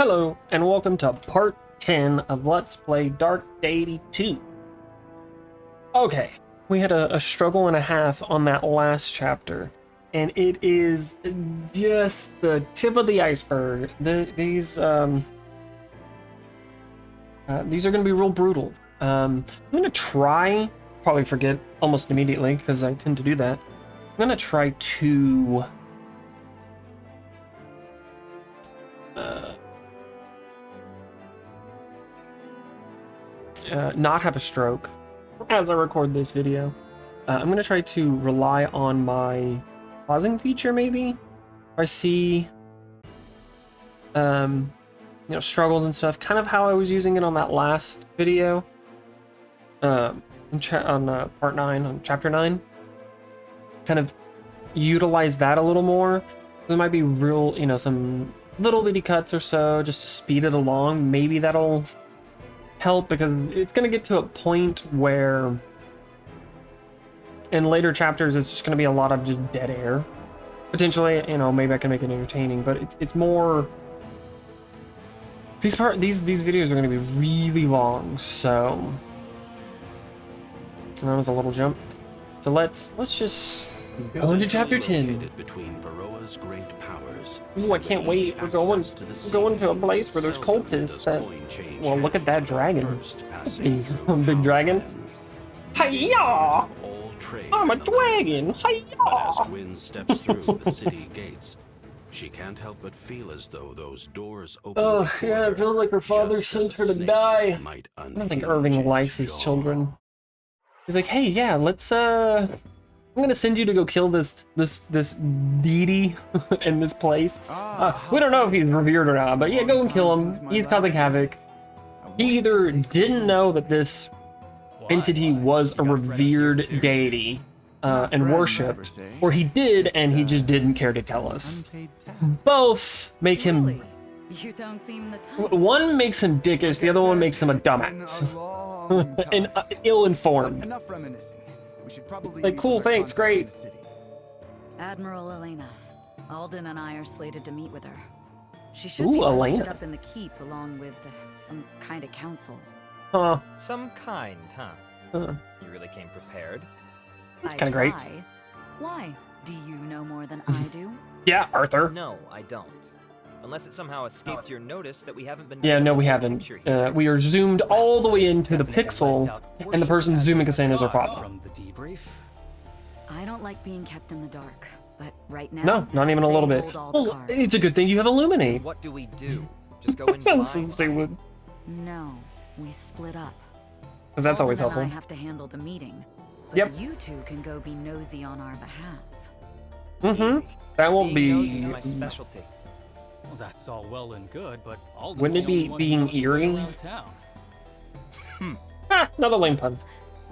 Hello, and welcome to part 10 of Let's Play Dark Deity 2. Okay, we had a struggle and a half on that last chapter, and it is just the tip of the iceberg. These are going to be real brutal. I'm going to try, probably forget almost immediately, because I tend to do that. I'm going to try to... not have a stroke as I record this video. I'm going to try to rely on my pausing feature, maybe. If I see, struggles and stuff, kind of how I was using it on that last video, on part 9, on chapter 9. Kind of utilize that a little more. There might be real, some little bitty cuts or so, just to speed it along. Maybe that'll help, because it's going to get to a point where in later chapters it's just going to be a lot of just dead air. Potentially, maybe I can make it entertaining, but it's more... These videos are going to be really long, so... And that was a little jump. So let's just go into chapter 10. Ooh, I can't wait. We're going to a place where there's cultists that... Well, look at that dragon. He's a big dragon. Hi-ya! I'm a dragon! Hi-ya! As Gwyn steps through the city gates, she can't help but feel as though those doors open. Oh, yeah, it feels like her father sent her to die. I don't think Irving likes his children. He's like, hey, yeah, let's, I'm gonna send you to go kill this deity in this place. We don't know if he's revered or not, but yeah, go and kill him. He's causing havoc. He either didn't know that this entity was a revered deity and worshipped, or he did and he just didn't care to tell us. Both make him... You don't seem the type. One makes him dickish, the other one makes him a dumbass. And ill-informed. Like, cool, thanks, great. Admiral Elena. Alden and I are slated to meet with her. She should Ooh, be posted Elena. up in the keep along with some kind of council. Huh. Some kind, huh? You really came prepared. That's kind of great. Why? Do you know more than I do? Yeah, Arthur. No, I don't. Unless it somehow escaped your notice that we haven't been... Yeah, no, we haven't. We are zoomed all the way into the pixel, and the person zooming us in is our father. From the debrief? I don't like being kept in the dark, but right now... No, not even a little they bit. hold all the Well, cards. it's a good thing you have Illuminate. What do we do? Just go in That's so blind? stupid. No, we split up. Because that's always Alden and helpful. I have to handle the meeting, but Yep. you two can go be nosy on our behalf. Mm-hmm. That won't Being nosy is be... my specialty. Well, that's all well and good, but Alden's Wouldn't it the only be one being who knows the way eerie? around town. Ah, another lame pun.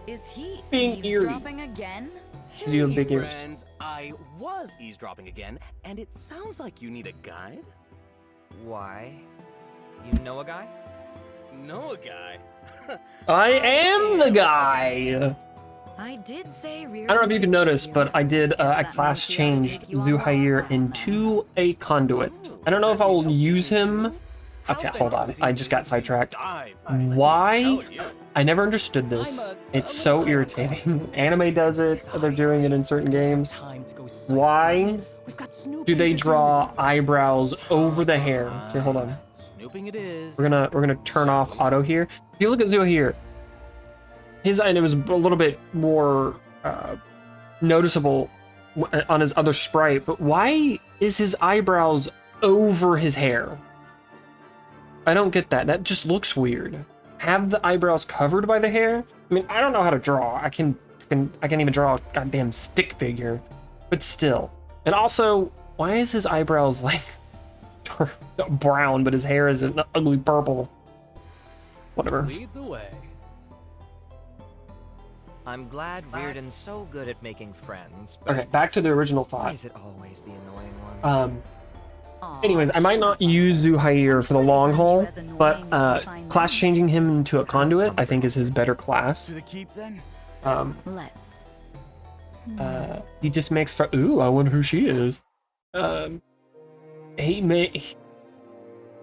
Is he Being eerie. eavesdropping again? Because you have big ears. Friends, I was eavesdropping again, and it sounds like you need a guide. Why? You know a guy? Know a guy? I am the guy! I did say rear. I don't know if you can notice, but I did a class changed Zuhair into a conduit. I don't know if I will use him. Okay, hold on. I just got sidetracked. Why? I never understood this. It's so irritating. Anime does it. They're doing it in certain games. Why do they draw eyebrows over the hair? See, hold on. Snooping it is. We're gonna turn off auto here. If you look at Zuhair, his eye, it was a little bit more noticeable on his other sprite, but why is his eyebrows over his hair? I don't get that. That just looks weird. Have the eyebrows covered by the hair? I mean, I don't know how to draw. I can't even draw a goddamn stick figure, but still. And also, why is his eyebrows like brown, but his hair is an ugly purple? Whatever. Lead the way. I'm glad Reardon's so good at making friends, but Okay, back to the original why thought. is it always the annoying one? Anyways, I might not use Zuhair for the long haul, but class changing him into a conduit, I think, is his better class. To the keep then? Let's. He just makes for... Ooh, I wonder who she is. He may...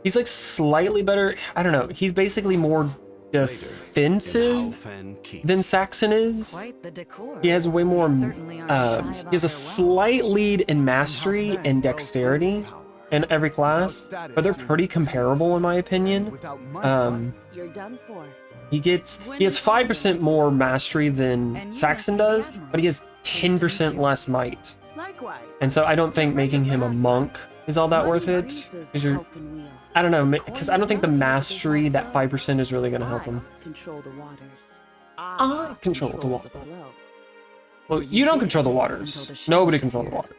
He's like slightly better. I don't know. He's basically more defensive than Saxon is. Quite the decor. He has way more. They certainly aren't shy about He has a their slight lead in mastery and dexterity in every class, but they're pretty comparable in my opinion. You're done for. He has 5% more mastery than Saxon does, but he has 10% less might. Likewise. And so I don't think making him a monk is all that worth it. 'Cause you're, I don't know, because I don't think the mastery, that 5% is really going to help him. Control the waters. I control the water. Well, you don't control the waters. Nobody controls the water.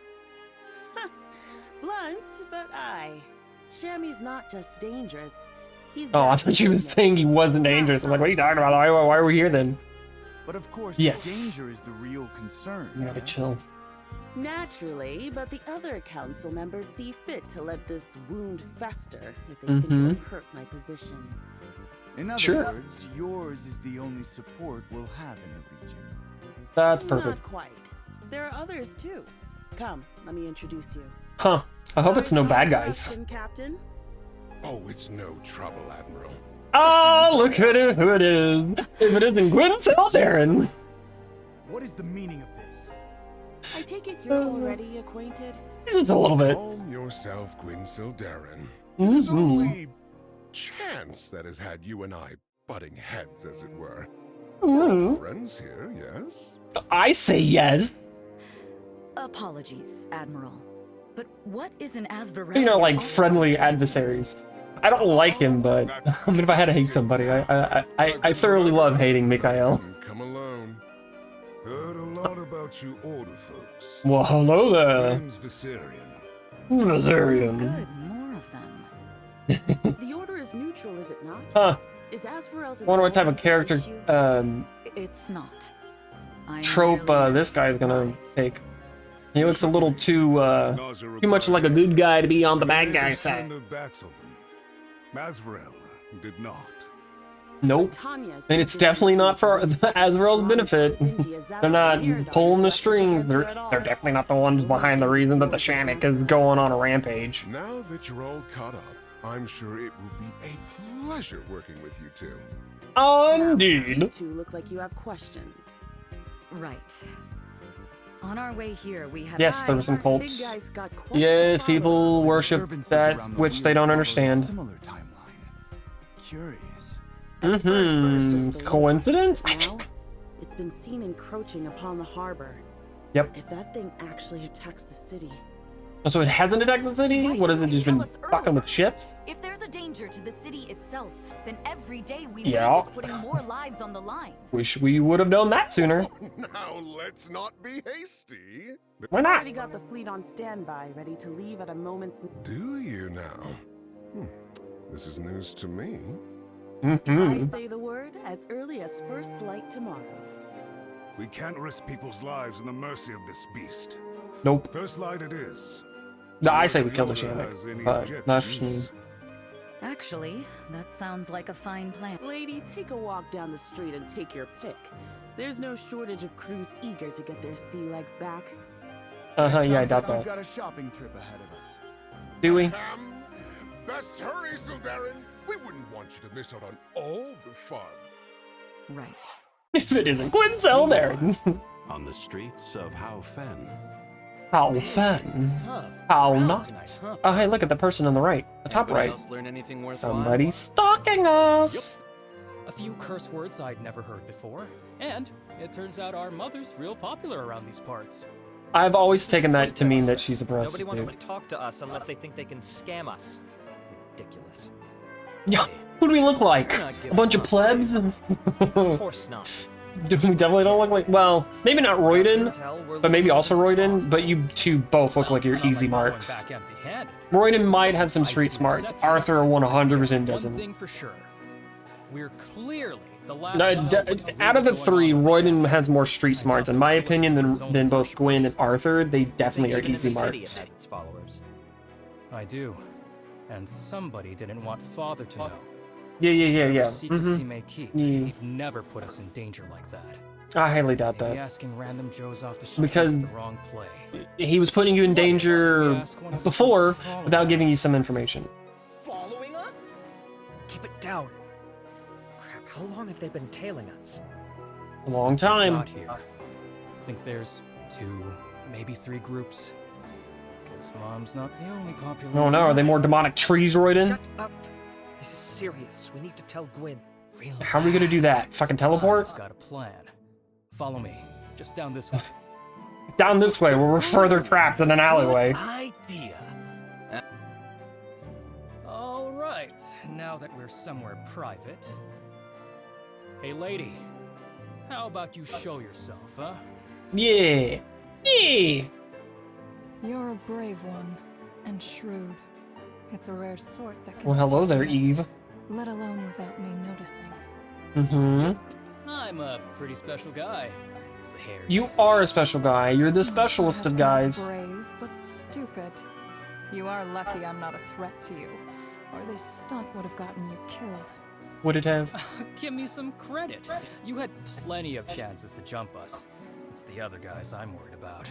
Blunt, but Shammy's not just dangerous. He's Oh, I thought she was saying he wasn't dangerous. I'm like, what are you talking about? Why are we here then? But of course, Yes. danger is the real concern. You gotta chill. Naturally, but the other council members see fit to let this wound fester if they think it'll hurt my position. In other Sure. words, yours is the only support we'll have in the region. That's perfect. Not quite. There are others too. Come, let me introduce you. Huh. I hope it's no Sorry bad for guys. interrupting, Captain. Oh, it's no trouble, Admiral. Oh, look at who it is. If it isn't Gwyn Darren. What is the meaning of this? I take it you're already acquainted. Just a little bit. Calm yourself, Gwyn Darren. It is only chance that has had you and I butting heads, as it were. Friends here, yes? I say yes. Apologies, Admiral. But what is an Asvarellian? You know, like friendly adversaries. I don't like him, but I mean, if I had to hate somebody, I thoroughly love hating Mikhail. Come alone. Heard a lot about you order folks. Well, hello there. Name's Viserion. Viserion. Good, more of them. The order is neutral, is it not? Huh. Is Asvarel's Wonder what type of involvement character an issue? It's not. I'm trope merely this guy's gonna surprised. take. He looks a little too much like a good guy to be on the bad guy side. Their backs on them. Masvarel did not. Nope. Tanya's And it's definitely not for Azrael's benefit. They're not pulling the strings. They're definitely not the ones behind the reason that the Shamik is going on a rampage. Now that you're all caught up, I'm sure it will be a pleasure working with you two. You Indeed. two look like you have questions. Right. On our way here, we had Yes, there were some Big cults. guy's got quite the Yes, following. people worship Disturbances that around the which they weird don't follow a understand. Similar timeline. Curious. Coincidence? Now, it's been seen encroaching upon the harbor. Yep. If that thing actually attacks the city, So it hasn't attacked the city? Why What has it didn't just you been tell us fucking with earlier? ships? If there's a danger to the city itself, then every day we Yeah. wait is putting more lives on the line. Wish we would have known that sooner. Now let's not be hasty. Why I not? already got the fleet on standby, ready to leave at a moment's. Do you now? This is news to me. If I say the word, as early as first light tomorrow. We can't risk people's lives in the mercy of this beast. Nope. First light it is. No, I say we kill the Shamik, but that's just me. Actually, that sounds like a fine plan. Lady, take a walk down the street and take your pick. There's no shortage of crews eager to get their sea legs back. Yeah, I Sounds doubt like we've that. got a shopping trip ahead of us. Do we? Best hurry, Sildarin. We wouldn't want you to miss out on all the fun. Right. If it isn't Gwyn Darren. On the streets of How Fen. How fun. How not. Oh, hey, look at the person on the right. The top Anybody right. else learn anything worthwhile? Somebody's stalking us. A few curse words I'd never heard before, and it turns out our mother's real popular around these parts. I've always taken that to mean that she's a Nobody wants prostitute. to talk to us unless they think they can scam us. Ridiculous. Yeah, who do we look like? Not A giving bunch of up. plebs? Of course not. We definitely don't look like, well, maybe not Royden, Tell we're but maybe looking also for Royden, bombs. but you two both look like you're It's not easy like we're going marks. back empty-handed. Royden might have some street smarts. Arthur 100% One doesn't. thing for sure, we're clearly the last. No, dial with a out of the real three, going on. Royden has more street smarts, in my opinion, than both Gwyn and Arthur. They definitely are Even in easy the city, it marks. has its followers. I do, and somebody didn't want Father to know. Yeah. Secrecy Mhm. may keep. Yeah. He'd never put us in danger like that. I highly doubt Maybe that. asking random Joes off the street Because is the wrong play. He was putting you in danger before without giving you some information. Following Keep it down. Crap, how long have they been tailing us? A long Since we time. got here. I think there's 2, maybe 3 groups. Guess Mom's not the only popular. Oh no, are they more demonic trees roiding? Shut up. This is serious. We need to tell Gwyn. Really? How are we gonna do that? Fucking teleport? I've got a plan. Follow me. Just down this way. Down this way, where we're further trapped in an alleyway. Idea. All right. Now that we're somewhere private. Hey, lady. How about you show yourself, huh? Yeah. Yeah. You're a brave one, and shrewd. It's a rare sort that can Well, hello there, spot you, Eve. let alone without me noticing. Mm-hmm. I'm a pretty special guy. It's the hair. You see. are a special guy. You're the specialist of Perhaps guys. not brave, but stupid. You are lucky I'm not a threat to you, or this stunt would have gotten you killed. Would it have? Give me some credit. You had plenty of chances to jump us. It's the other guys I'm worried about.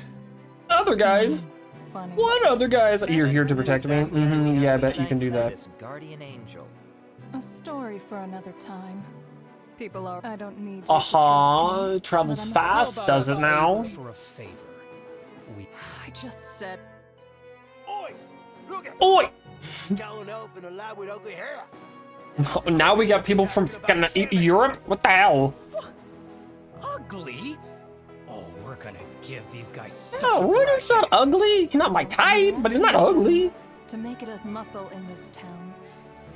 Other guys? Funny. What other guys? You're here to protect me? Mm-hmm. Yeah, I bet you can do that. This guardian angel. A story for another time. People are. I don't need you to trust me, It travels but I'm- fast, How about does a it now? favor for a favor? We I just said. Oi! Look at Oi! Cowan elf in a lab with ugly hair. Now we got people from fucking Europe? What the hell? ugly? Oh, we're gonna give these guys such No, a Rudy's not ugly. He's not my type, but he's not ugly. To make it as muscle in this town.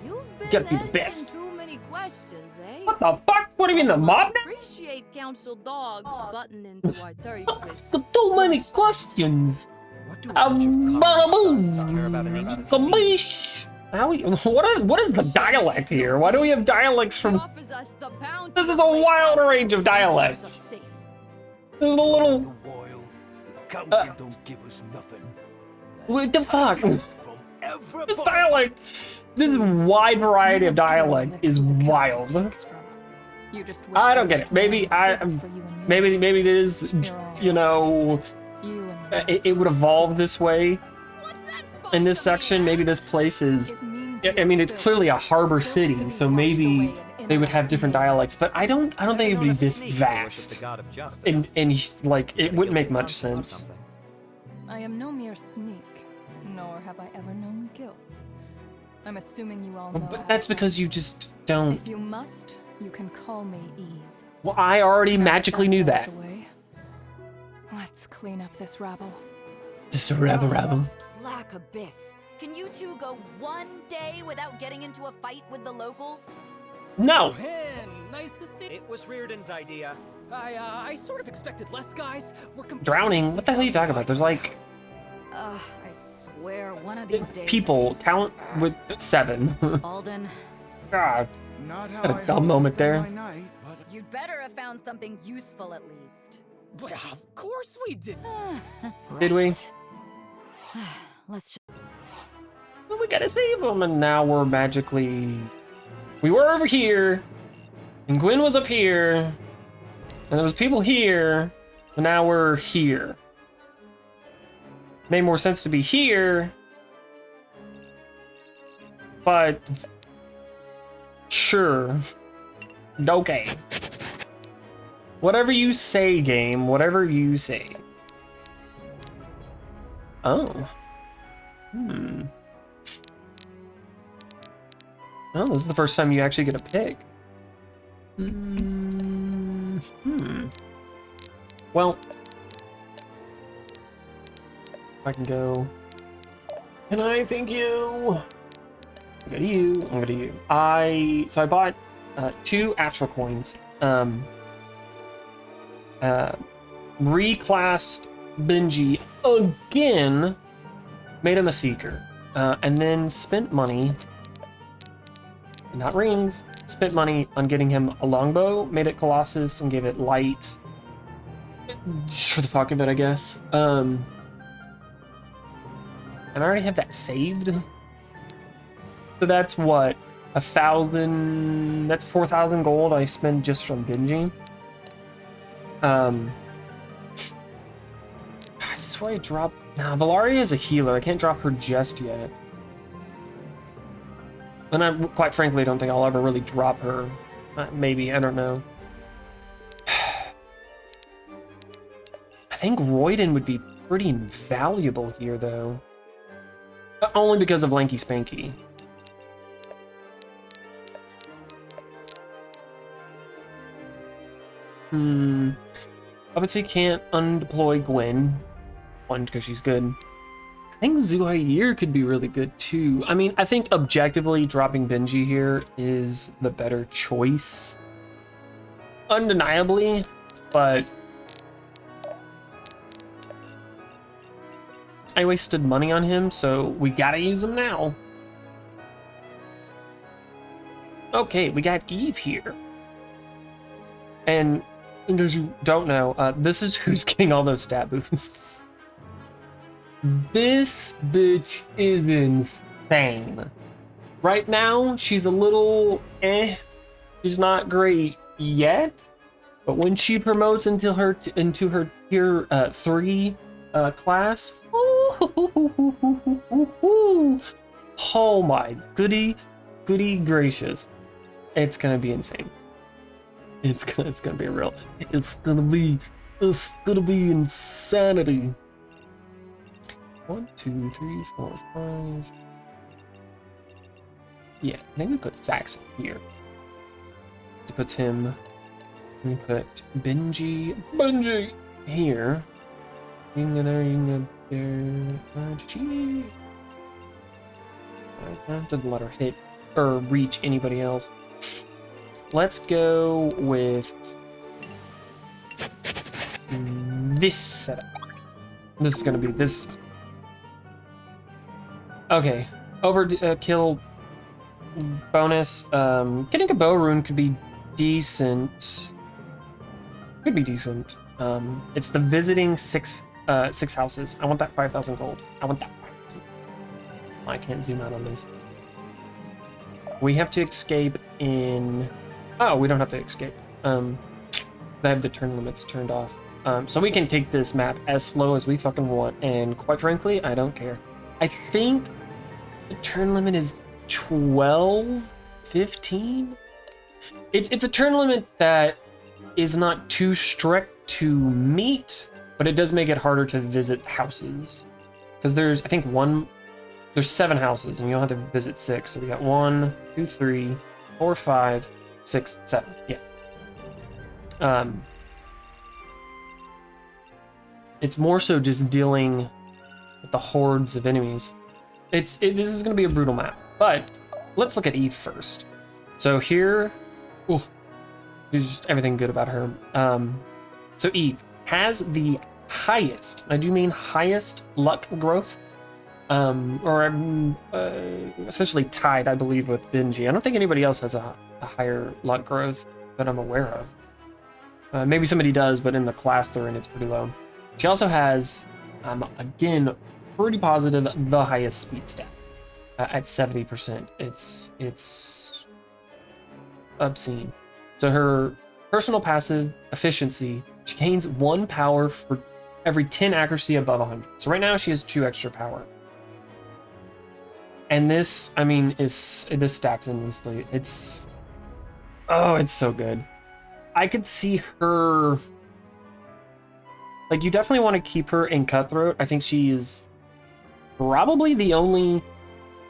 You've been gotta be the asking best. too many questions, eh? What the fuck? What do you mean, the mob now? Appreciate Council Dogs butting into our third twist. Too many questions. What do a bunch of common sons care about an ancient sea? Kabish. What is the dialect here? Why do we have dialects from... Offers us the bounty This is a wild range of dialect. keeps us safe. This is a little... Wild. Council don't give us nothing. What the fuck? From This everybody. dialect... This wide variety of dialect is wild. You just wish I don't there get it. was Maybe more I... tips for you and Maybe yours. it is, you know... You and the It would rest. evolve this way. What's that supposed In this to mean, section, eh? maybe this place is... It means I mean, you're it's built- clearly a harbor built to city, be so washed maybe away in they would have different sea. dialects, but I don't think it would be this Sneak who worship vast. the god of justice. And like, it Gotta wouldn't give make the much concept of sense. something. I am no mere sneak, nor have I ever known guilt. I'm assuming you all know. how But that's to because you just don't. If you must, you can call me Eve. Well, I already Now that magically knew that's that. out of the way, let's clean up this rabble. This is a rabble rabble. Black Abyss. Can you two go one day without getting into a fight with the locals? No! Hen, nice to see. It was Reardon's idea. I sort of expected less guys. We're Drowning? What the hell are you talking about? There's like I swear one of these days. people. Count with 7. Alden, God. Not how Had a I dumb hoped to moment spend there. my night, but you'd better have found something useful at least. Well, of course we did. Did we? Let's just. Well, we gotta save them, and now we're magically... We were over here, and Gwyn was up here, and there was people here, and now we're here. Made more sense to be here, but... Sure. Okay. Whatever you say, game. Whatever you say. Oh. Oh, this is the first time you actually get a pick. Well, I can go. Can I thank you? I'm gonna you. I'm gonna you. So I bought 2 actual coins. Reclassed Benji again. Made him a seeker. And then spent money. Not rings. Spent money on getting him a longbow. Made it Colossus and gave it light. Just for the fuck of it, I guess. And I already have that saved. So that's what? 1,000... That's 4,000 gold I spend just from Benji. Is this where I drop... Nah, Valaria is a healer. I can't drop her just yet. And I quite frankly don't think I'll ever really drop her. Maybe, I don't know. I think Royden would be pretty invaluable here, though. Only because of Lanky Spanky. Obviously can't undeploy Gwen. One, because she's good. I think Zuhair could be really good, too. I mean, I think objectively dropping Benji here is the better choice. Undeniably, but I wasted money on him, so we gotta use him now. Okay, we got Eve here. And in case you don't know, this is who's getting all those stat boosts. This bitch is insane. Right now, she's a little She's not great yet, but when she promotes into her tier 3 class, oh my goody gracious, it's gonna be insane. It's gonna be real. It's gonna be insanity. 1, 2, 3, 4, 5. Yeah, I think we put Saxon here. It puts him. We put Benji here. You can go there. That doesn't let her hit or reach anybody else. Let's go with this setup. This is gonna be this. Okay, overkill bonus. Getting a bow rune could be decent. Could be decent. It's the visiting six houses. I want that 5,000 gold. I want that 5,000. I can't zoom out on this. We have to escape in. Oh, we don't have to escape. I have the turn limits turned off. So we can take this map as slow as we fucking want, and quite frankly, I don't care. I think the turn limit is 12, 15? It's a turn limit that is not too strict to meet, but it does make it harder to visit houses. Because there's 7 houses, and you'll have to visit 6. So we got 1, 2, 3, 4, 5, 6, 7. Yeah. It's more so just dealing with the hordes of enemies. This is going to be a brutal map, but let's look at Eve first. So here, there's just everything good about her. So Eve has the highest, I do mean highest luck growth, essentially tied, I believe, with Benji. I don't think anybody else has a higher luck growth that I'm aware of. Maybe somebody does, but in the class they're in, it's pretty low. She also has, again, pretty positive, the highest speed stat at 70%. It's obscene. So her personal passive efficiency, she gains 1 power for every 10 accuracy above 100. So right now she has 2 extra power. And this, I mean, this stacks endlessly. It's so good. I could see her. Like, you definitely want to keep her in Cutthroat. I think she is probably the only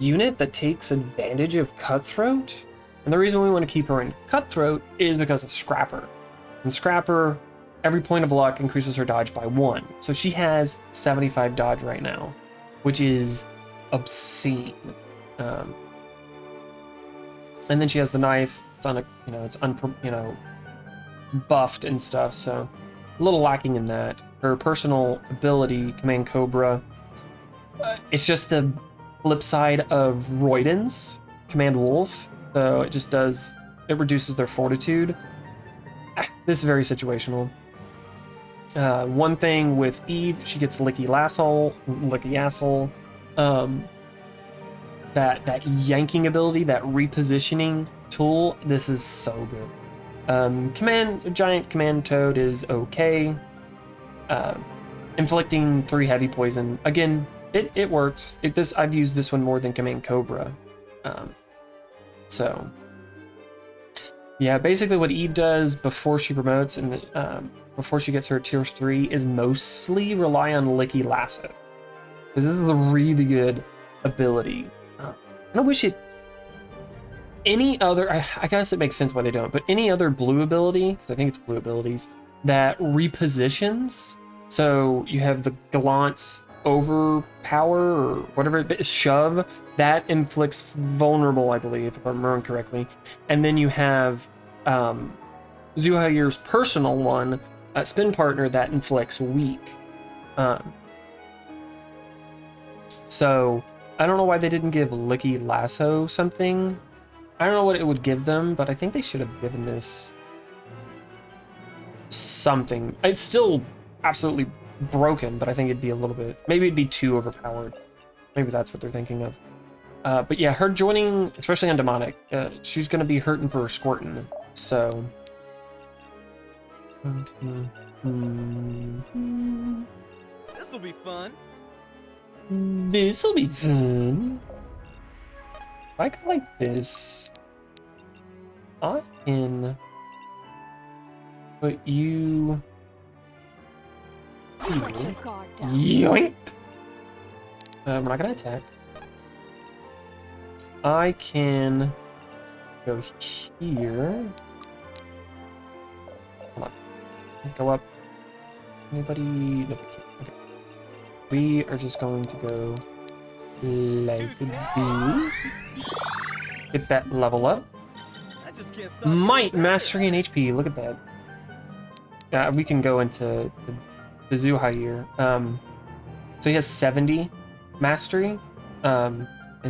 unit that takes advantage of Cutthroat. And the reason we want to keep her in Cutthroat is because of Scrapper. And Scrapper, every point of luck increases her dodge by 1. So she has 75 dodge right now, which is obscene. And then she has the knife. It's buffed and stuff, so a little lacking in that. Her personal ability, Command Cobra, it's just the flip side of Royden's Command Wolf. So it reduces their fortitude. This is very situational. One thing with Eve, she gets licky asshole. That yanking ability, that repositioning tool, this is so good. Giant Command Toad is okay. Inflicting 3 heavy poison, again, it works. I've used this one more than Command Cobra. So, yeah, basically what Eve does before she promotes and before she gets her tier 3 is mostly rely on Licky Lasso. Because this is a really good ability. And I wish it... Any other... I guess it makes sense why they don't, but any other blue ability, because I think it's blue abilities, that repositions. So you have the Gallant's overpower or whatever, shove, that inflicts vulnerable, I believe, if I'm remembering correctly. And then you have Zuhair's personal one, spin partner, that inflicts weak. So I don't know why they didn't give Licky Lasso something. I don't know what it would give them, but I think they should have given this something. It's still absolutely broken, but I think it'd be a little bit, maybe it'd be too overpowered. Maybe that's what they're thinking of. But yeah, her joining, especially on demonic, she's gonna be hurting for squirting. So This'll be fun. This'll be fun. If I go like this, I can put you here. Let your guard down. Yoink! We're not gonna attack. I can go here. Come on. Go up. Anybody? Nobody can. Okay. We are just going to go like this. Get that level up. I just can't stop Might, mastery, and HP. Look at that. We can go into the Zuhair. So he has 70 mastery. And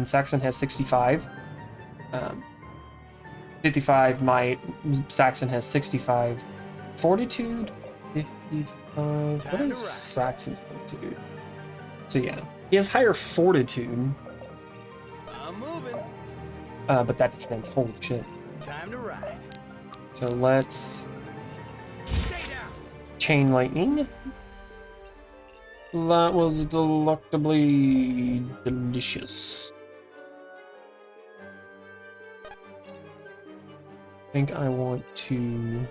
Saxon has 65. 55 might. Saxon has 65. Fortitude, 55. What is Saxon's fortitude? So yeah, he has higher fortitude. I'm moving. But that defense, holy shit. Time to ride. So let's Stay down. chain lightning. That was delectably delicious. I think I want to...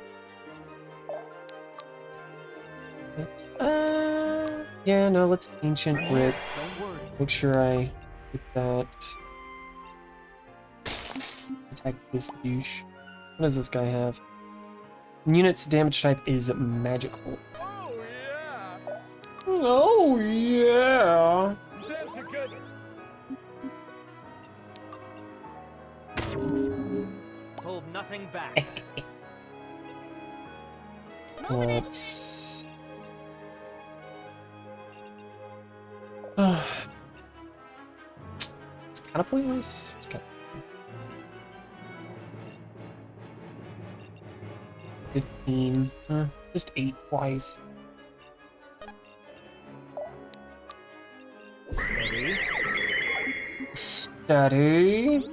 yeah, no, let's ancient wit. Make sure I get that. Attack this douche. What does this guy have? Unit's damage type is magical. Oh yeah! Stand together. Hold nothing back. Let's... it's kind of pointless. It's kind of... 15. Just 8 twice. Steady. Steady.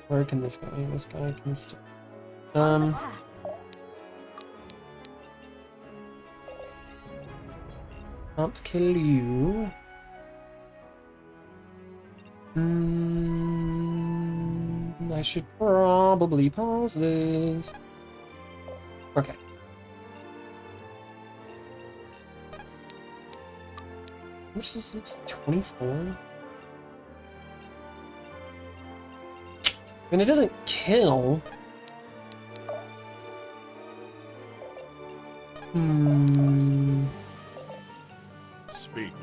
Where can this guy? This guy can still... Can't kill you. I should probably pause this. Okay. How much is this? 24? And it doesn't kill. Speak.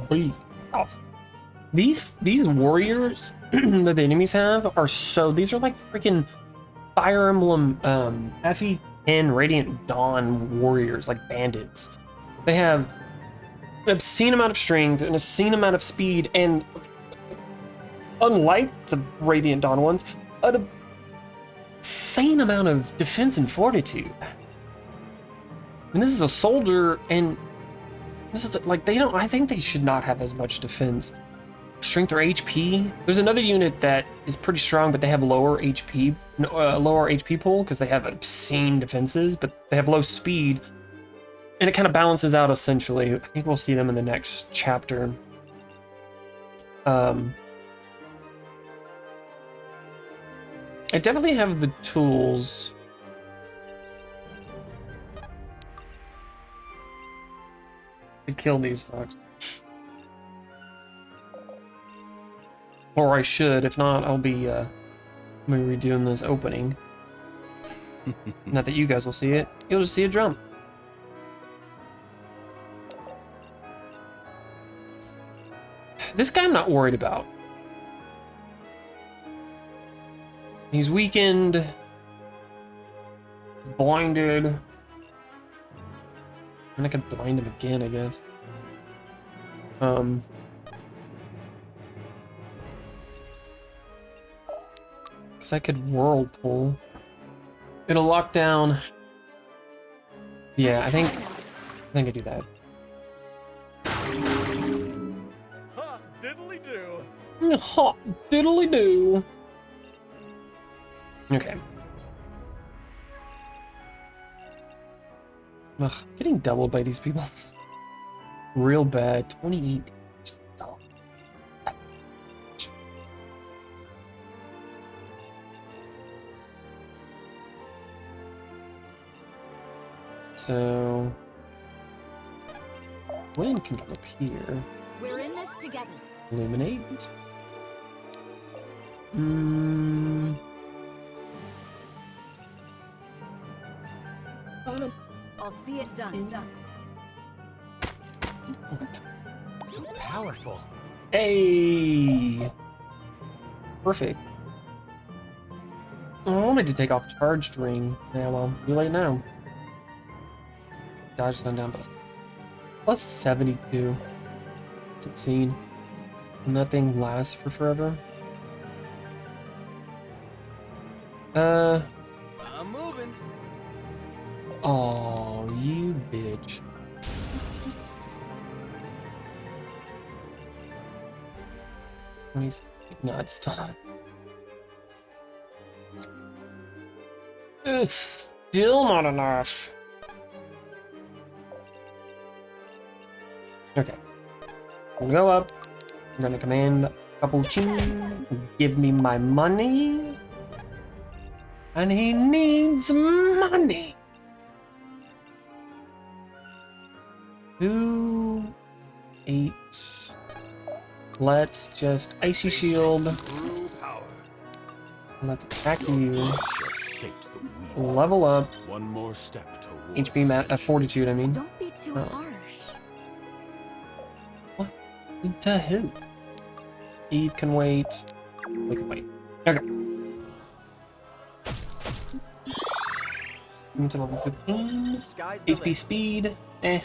Bleed off. These warriors that the enemies have are so... These are like freaking Fire Emblem FE10 Radiant Dawn warriors, like bandits. They have an obscene amount of strength, an obscene amount of speed, and unlike the Radiant Dawn ones, an insane amount of defense and fortitude. And this is a soldier, and this is like, they don't... I think they should not have as much defense. Strength or HP. There's another unit that is pretty strong, but they have lower HP pool because they have obscene defenses, but they have low speed, and it kind of balances out essentially. I think we'll see them in the next chapter. I definitely have the tools to kill these fucks. Or I should. If not, I'll be redoing this opening. Not that you guys will see it. You'll just see a drum. This guy I'm not worried about. He's weakened. Blinded. And I could blind him again, I guess. Because I could whirlpool. It'll lock down. Yeah, I think I do that. Ha! Diddly do! Hot diddly do. Okay. Ugh, getting doubled by these people. Real bad. 28. So Wind can come up here. We're in this together. Illuminate. I'll see it done. So powerful. Hey! Perfect. Oh, I wanted to take off charged ring. Yeah, well, too late now. Dodge's gone down, but plus 72. It's obscene. And that thing lasts for forever. I'm moving. Oh, you bitch. No, it's still not. It's still not enough. Okay. I'm gonna go up. I'm gonna command a couple ching. Give me my money. And he needs money. 2, 8. Let's just icy shield. Let's attack you. Level up. One more step towards HP mat fortitude, I mean. Don't be too harsh. What the hell? Eve can wait. We can wait. Okay. Move to level 15. Sky's the HP limit. speed. Eh.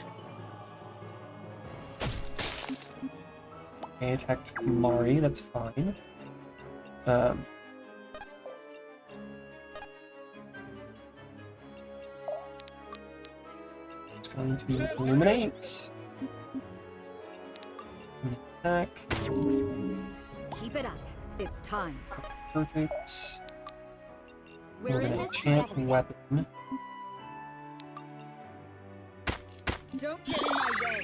Okay, attacked Mari, that's fine. It's going to illuminate. Attack. Keep it up. It's time. Perfect. We're We're in gonna this enchant together. weapon. Don't get in my way.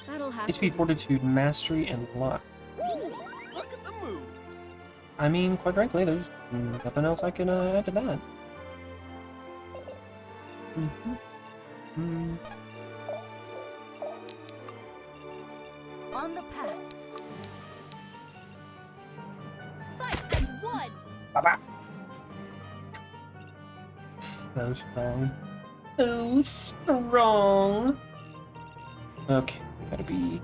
That'll have HP fortitude, mastery, and luck. Look at the moves. I mean, quite frankly, there's nothing else I can add to that. On the path. Fight and one. So strong. So strong. Okay, gotta be.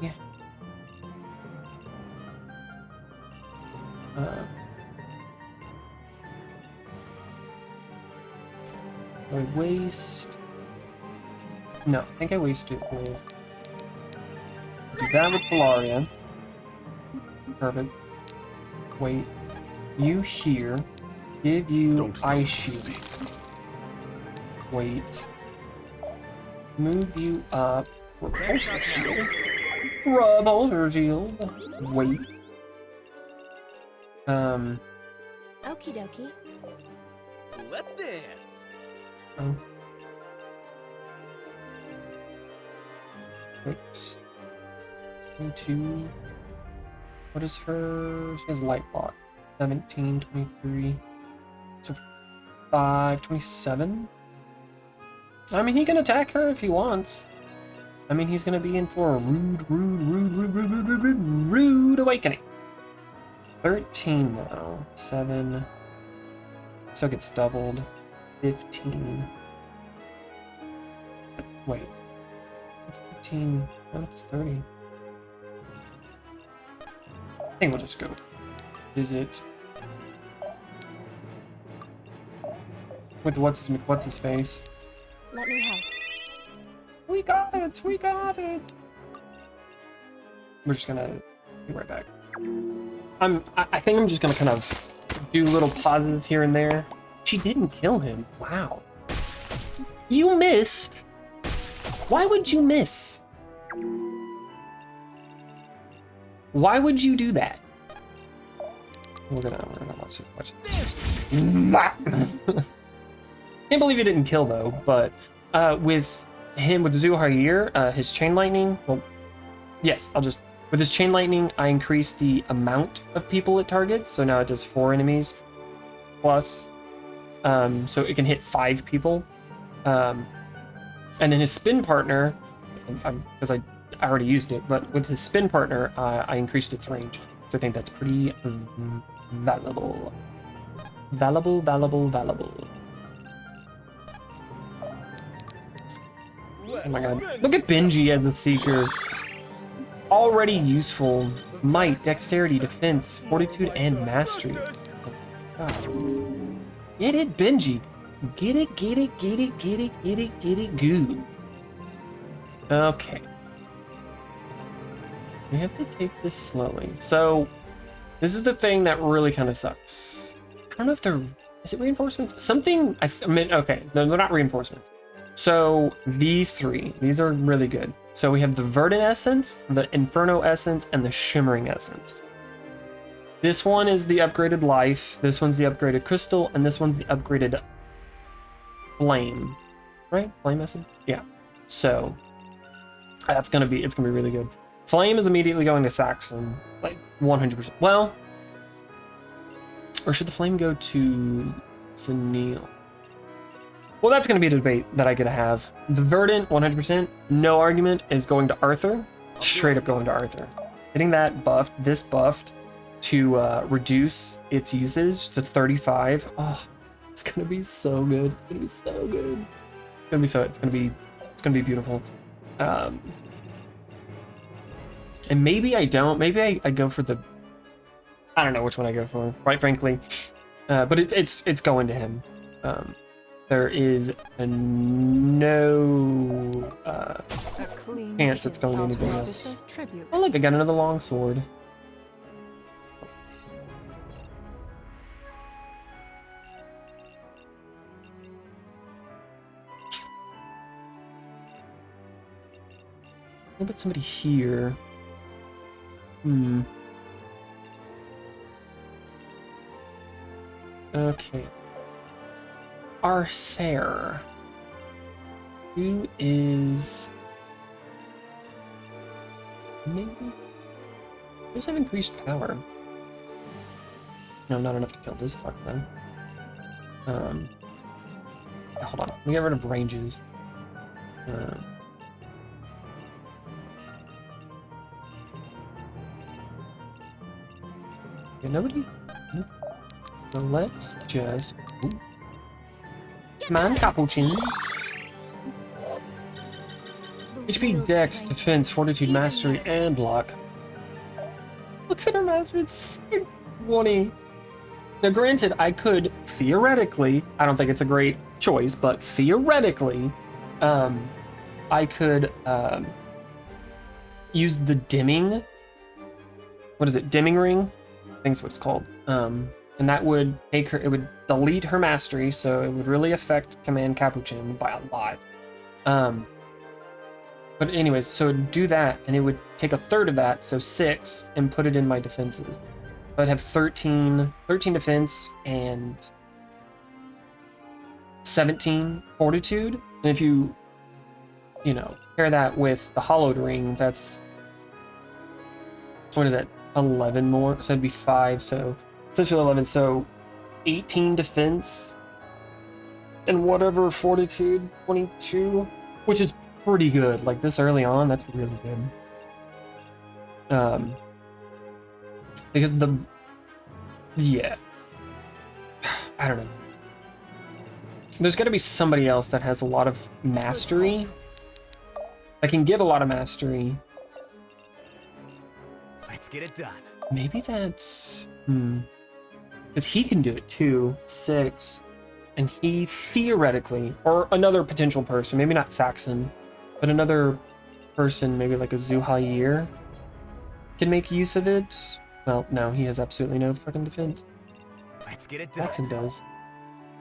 I waste. No, I think I wasted with. Do that with Valaria. Perfect. Wait. You here. Give you Don't ice shield. Wait. Move you up. Repulsor shield. Repulsor shield. Wait. Okie dokie. Let's dance. Oh. 6. 22. What is her? She has light block. 17, 23. So 5, 27. I mean, he can attack her if he wants. I mean, he's gonna be in for a rude awakening. 13 now. 7. So it gets doubled. 15. Wait. It's 15. No, it's 30. I think we'll just go visit with what's his face. Let me help. We got it. We got it. We're just gonna be right back. I think I'm just gonna kind of do little pauses here and there. She didn't kill him. Wow. You missed. Why would you miss? Why would you do that? We're gonna watch this. Can't believe he didn't kill though. But with Zuhair, his chain lightning. Well, yes, with his chain lightning, I increased the amount of people it targets. So now it does 4 enemies plus. So it can hit 5 people. And then his spin partner, because I already used it, but with his spin partner, I increased its range. So I think that's pretty valuable. Valuable. Oh my god. Look at Benji as the Seeker. Already useful. Might, dexterity, defense, fortitude, and mastery. Oh. Get it, Benji. Get it, goo. Okay. We have to take this slowly. So, this is the thing that really kind of sucks. I don't know if they're... Is it reinforcements? Something... okay, no, they're not reinforcements. So, these 3. These are really good. So, we have the Verdant Essence, the Inferno Essence, and the Shimmering Essence. This one is the upgraded Life, this one's the upgraded Crystal, and this one's the upgraded Flame. Right? Flame Essence? Yeah. So, it's gonna be really good. Flame is immediately going to Saxon, like 100%. Well, or should the Flame go to Sunil? Well, that's going to be a debate that I could have. The Verdant, 100%, no argument, is going to Arthur. Straight up going to Arthur. Hitting that buffed, this buffed, to reduce its usage to 35. Oh, it's going to be so good. It's going to be so good. It's going to be beautiful. And maybe I don't. Maybe I go for the... I don't know which one I go for, quite frankly. But it's going to him. There is no chance it's going to anything else. Oh look, I got another longsword. I'll put somebody here. Okay. Arcer. Who is... Maybe? Does have increased power. No, not enough to kill this fuck then. Hold on. Let me get rid of ranges. Yeah, nobody... So let's just... Ooh. Come on, Capuchin. HP, Dex, Defense, Fortitude, Mastery, and Luck. Look at her mastery, it's 20. Now granted, I could, theoretically, I don't think it's a great choice, but theoretically, I could use the dimming... What is it? Dimming ring? I think that's what it's called. And that would make her, it would delete her mastery, so it would really affect Command Capuchin by a lot. But anyways, so it'd do that, and it would take a third of that, so 6, and put it in my defenses. So I'd have 13 defense and 17 fortitude. And if you pair that with the hollowed ring, that's, what is that, 11 more? So it'd be 5, so essentially 11, so 18 defense and whatever fortitude, 22, which is pretty good. Like this early on, that's really good. Because yeah, I don't know. There's got to be somebody else that has a lot of mastery. I can get a lot of mastery. Let's get it done. Maybe that's because he can do it too. 6, and he theoretically, or another potential person, maybe not Saxon, but another person, maybe like a Zuhair, can make use of it. Well, no, he has absolutely no fucking defense. Let's get it done. Saxon does.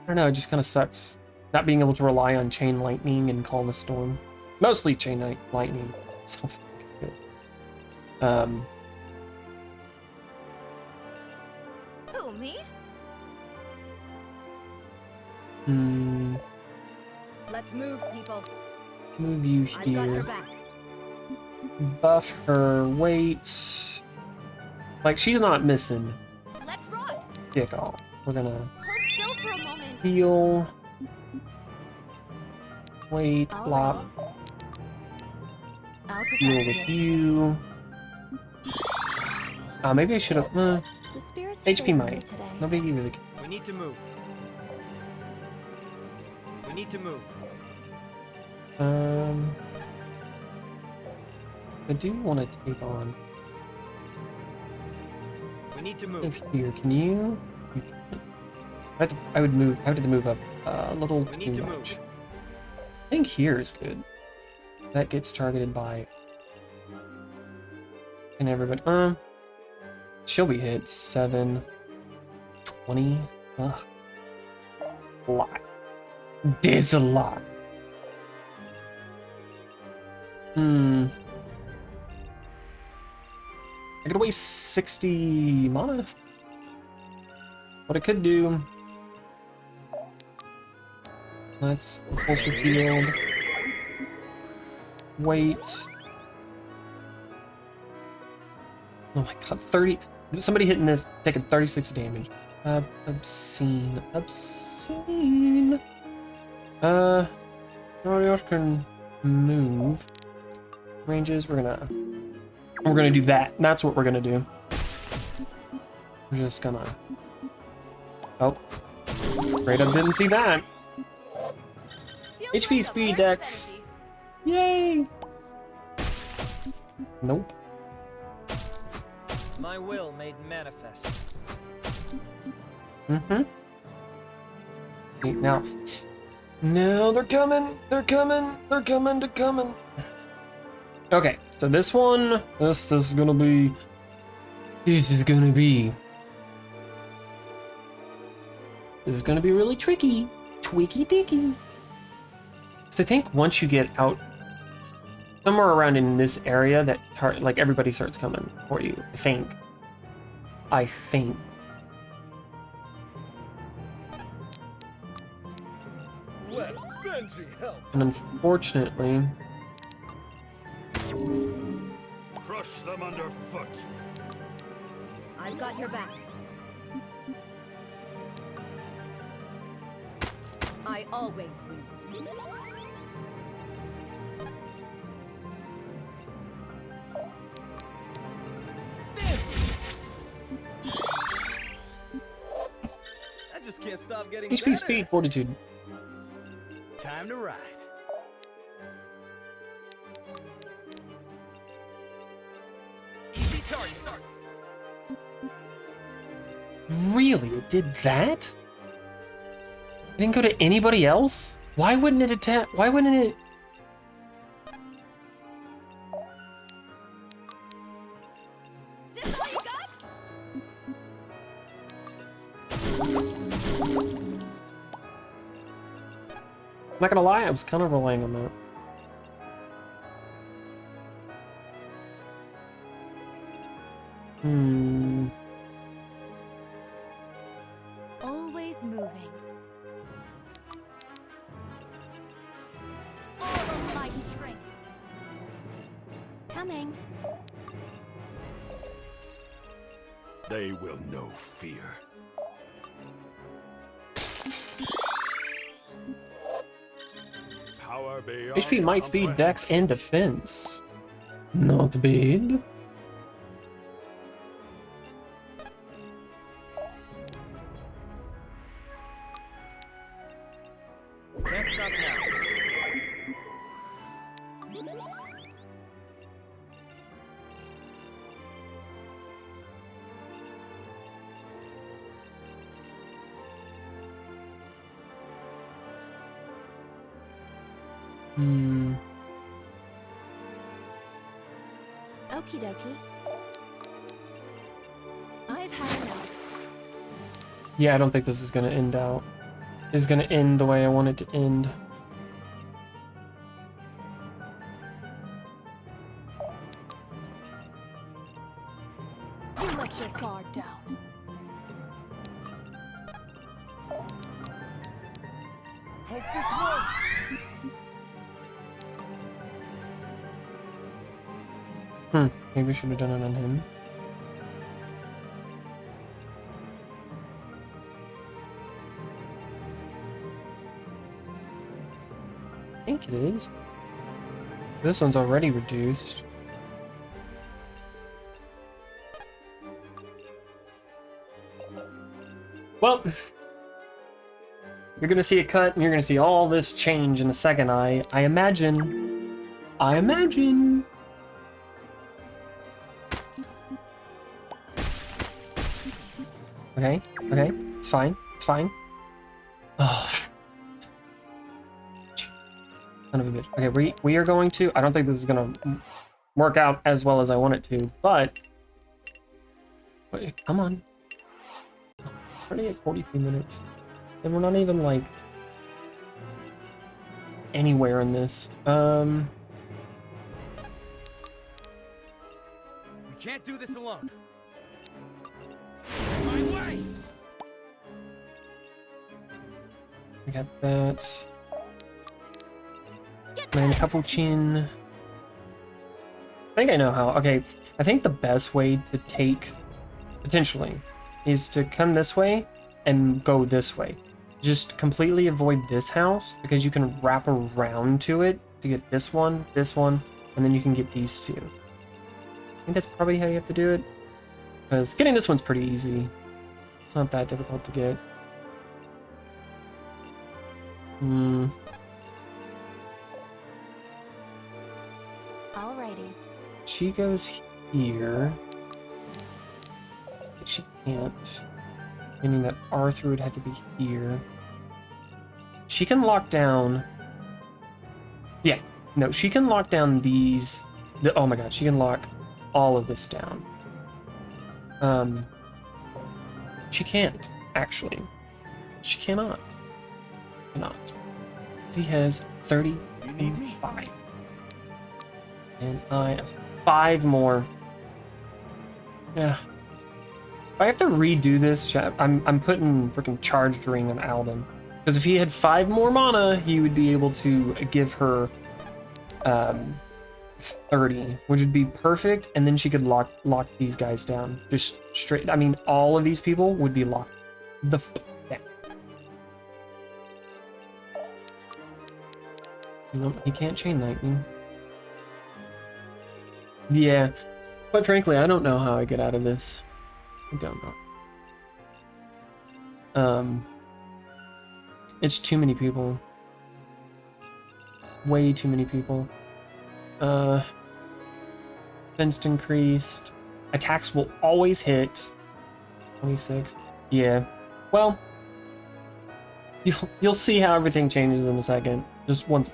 I don't know, it just kind of sucks. Not being able to rely on Chain Lightning and Calm the Storm. Mostly Chain Lightning. So fucking good. Who, me? Let's move, people. Move you I've got your here. back. Buff her weight. Like, she's not missing. Let's rock. Dick off. We're gonna Hold still for a moment. heal. Wait, block. I'll Heal protect with you. you. Maybe I should have. The spirits HP favored me might. today. Nobody really. We need to move. We need to move. I do want to take on. We need to move. Here, can you? You can. I would move. I would have to move up a little We need too to much. move. I think here is good. That gets targeted by. And everybody. She'll be hit 7, 20. Ugh. A lot. There's a lot. I could waste 60 mana. What I could do. Let's pulse your field. Wait. Oh my god, 30. Somebody hitting this taking 36 damage. Obscene. Obscene. Nobody else can move. Ranges, we're gonna do that. That's what we're gonna do. We're just gonna. Oh. Straight up didn't see that. Feels HP, like a speed, burst of dex. energy. Yay! Nope. My will made manifest. Mm-hmm. Wait, now. No, they're coming. They're coming. They're coming. They're coming. Okay, so this one, this is gonna be. This is gonna be really tricky. Tweaky dicky. So I think once you get out somewhere around in this area, that like everybody starts coming for you. I think. Let Benji help. And unfortunately, Crush them underfoot. I've got your back. I always win. I just can't stop getting HP, better. speed, fortitude. Time to ride. Easy target. Start. Really? It did that? It didn't go to anybody else? Why wouldn't it attack? Why wouldn't it? This all you got? I'm not gonna lie, I was kind of relying on that. Always moving. All of my strength. Coming. They will know fear. Power beyond HP might speed, dex, and defense. Not bad. Can't stop now. Okie dokie. I've had enough. Yeah, I don't think this is gonna end out. Is gonna end the way I want it to end. You let your guard down. Hope this works. Maybe we should have done it on him. I think it is. This one's already reduced. Well, you're gonna see a cut and you're gonna see all this change in a second. I imagine. Okay, it's fine. Oh, son of a bitch. Okay, we are going to. I don't think this is gonna work out as well as I want it to, but wait, come on. We're already at 42 minutes, and we're not even like anywhere in this. We can't do this alone. My way. We got that. Man, cappuccino. I think I know how. Okay, I think the best way to take, potentially, is to come this way and go this way. Just completely avoid this house because you can wrap around to it to get this one, and then you can get these two. I think that's probably how you have to do it. Because getting this one's pretty easy. It's not that difficult to get. Alrighty. She goes here. She can't. Meaning that Arthur would have to be here. She can lock down. Yeah, no, she can lock down these. Oh my god, she can lock all of this down. She can't, actually. She cannot. He has 35. And I have 5 more. Yeah. If I have to redo this, I'm putting freaking charged ring on Alden. Because if he had 5 more mana, he would be able to give her 30, which would be perfect, and then she could lock these guys down. Just straight. I mean, all of these people would be locked the down. Nope, he can't chain lightning. Yeah, quite frankly, I don't know how I get out of this. I don't know. It's too many people. Way too many people. Defense increased. Attacks will always hit. 26. Yeah. Well, you'll see how everything changes in a second. Just once.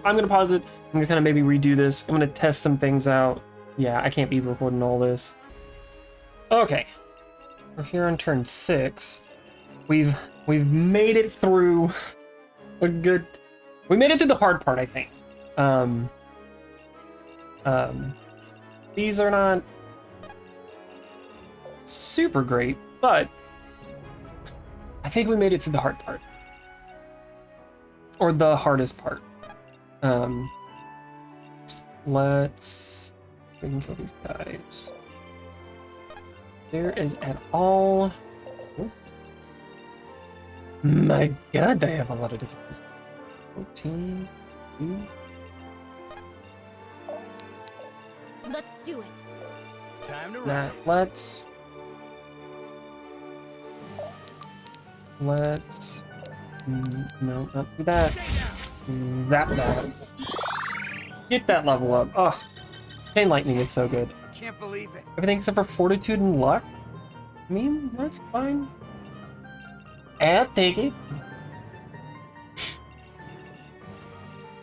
I'm gonna pause it. I'm gonna kind of maybe redo this. I'm gonna test some things out. Yeah, I can't be recording all this. Okay. We're here on turn 6. We've made it through a good. We made it through the hard part, I think. These are not super great, but I think we made it through the hard part. Or the hardest part. We can kill these guys. there is at all. Oh. My god, they have a lot of different 14. Let's do it. Time to Nah, ride. let's no, not do that. That. Get that level up. Oh, chain lightning is so good. I can't believe it. Everything except for fortitude and luck. I mean, that's fine. I'll take it.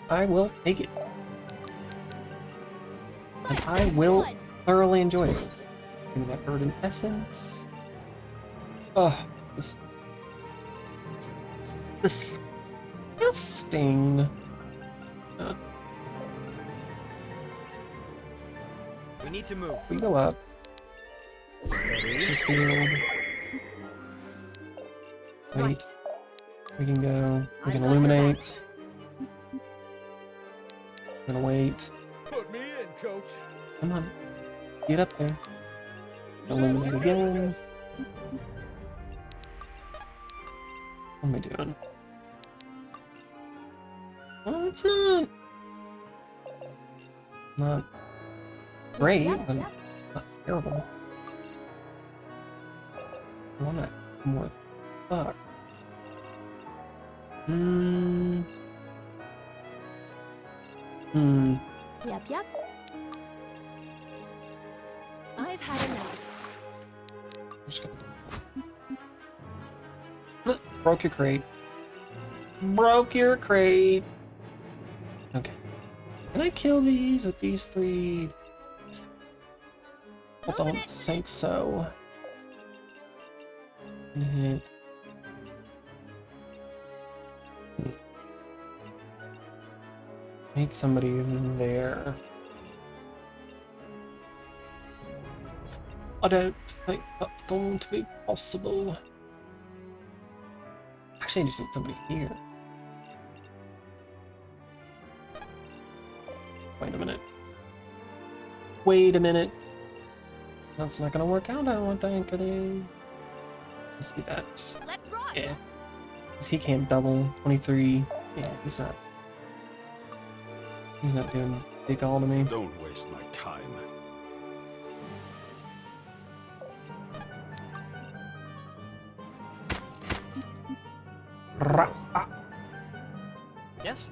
I will take it. And I will thoroughly enjoy it. Give me that bird in essence. Oh, this disgusting. We need to move. We go up. Shield. Wait. We can go. We can illuminate. Gonna wait. Put me in, coach. Come on. Get up there. Illuminate again. What am I doing? Well, it's not great, but not terrible. I want that more fuck. Yep. I've had enough. I'm just gonna... Broke your crate. Broke your crate. Okay. Can I kill these with these 3? I don't think so. Hit. Need somebody in there. I don't think that's going to be possible. Actually, I just need somebody here. Wait a minute. Wait a minute. That's not gonna work out, I don't think it is. Let's do that. Let's rock. Yeah. Because he can't double 23. Yeah, he's not. He's not doing big all to me. Don't waste my time. Yes?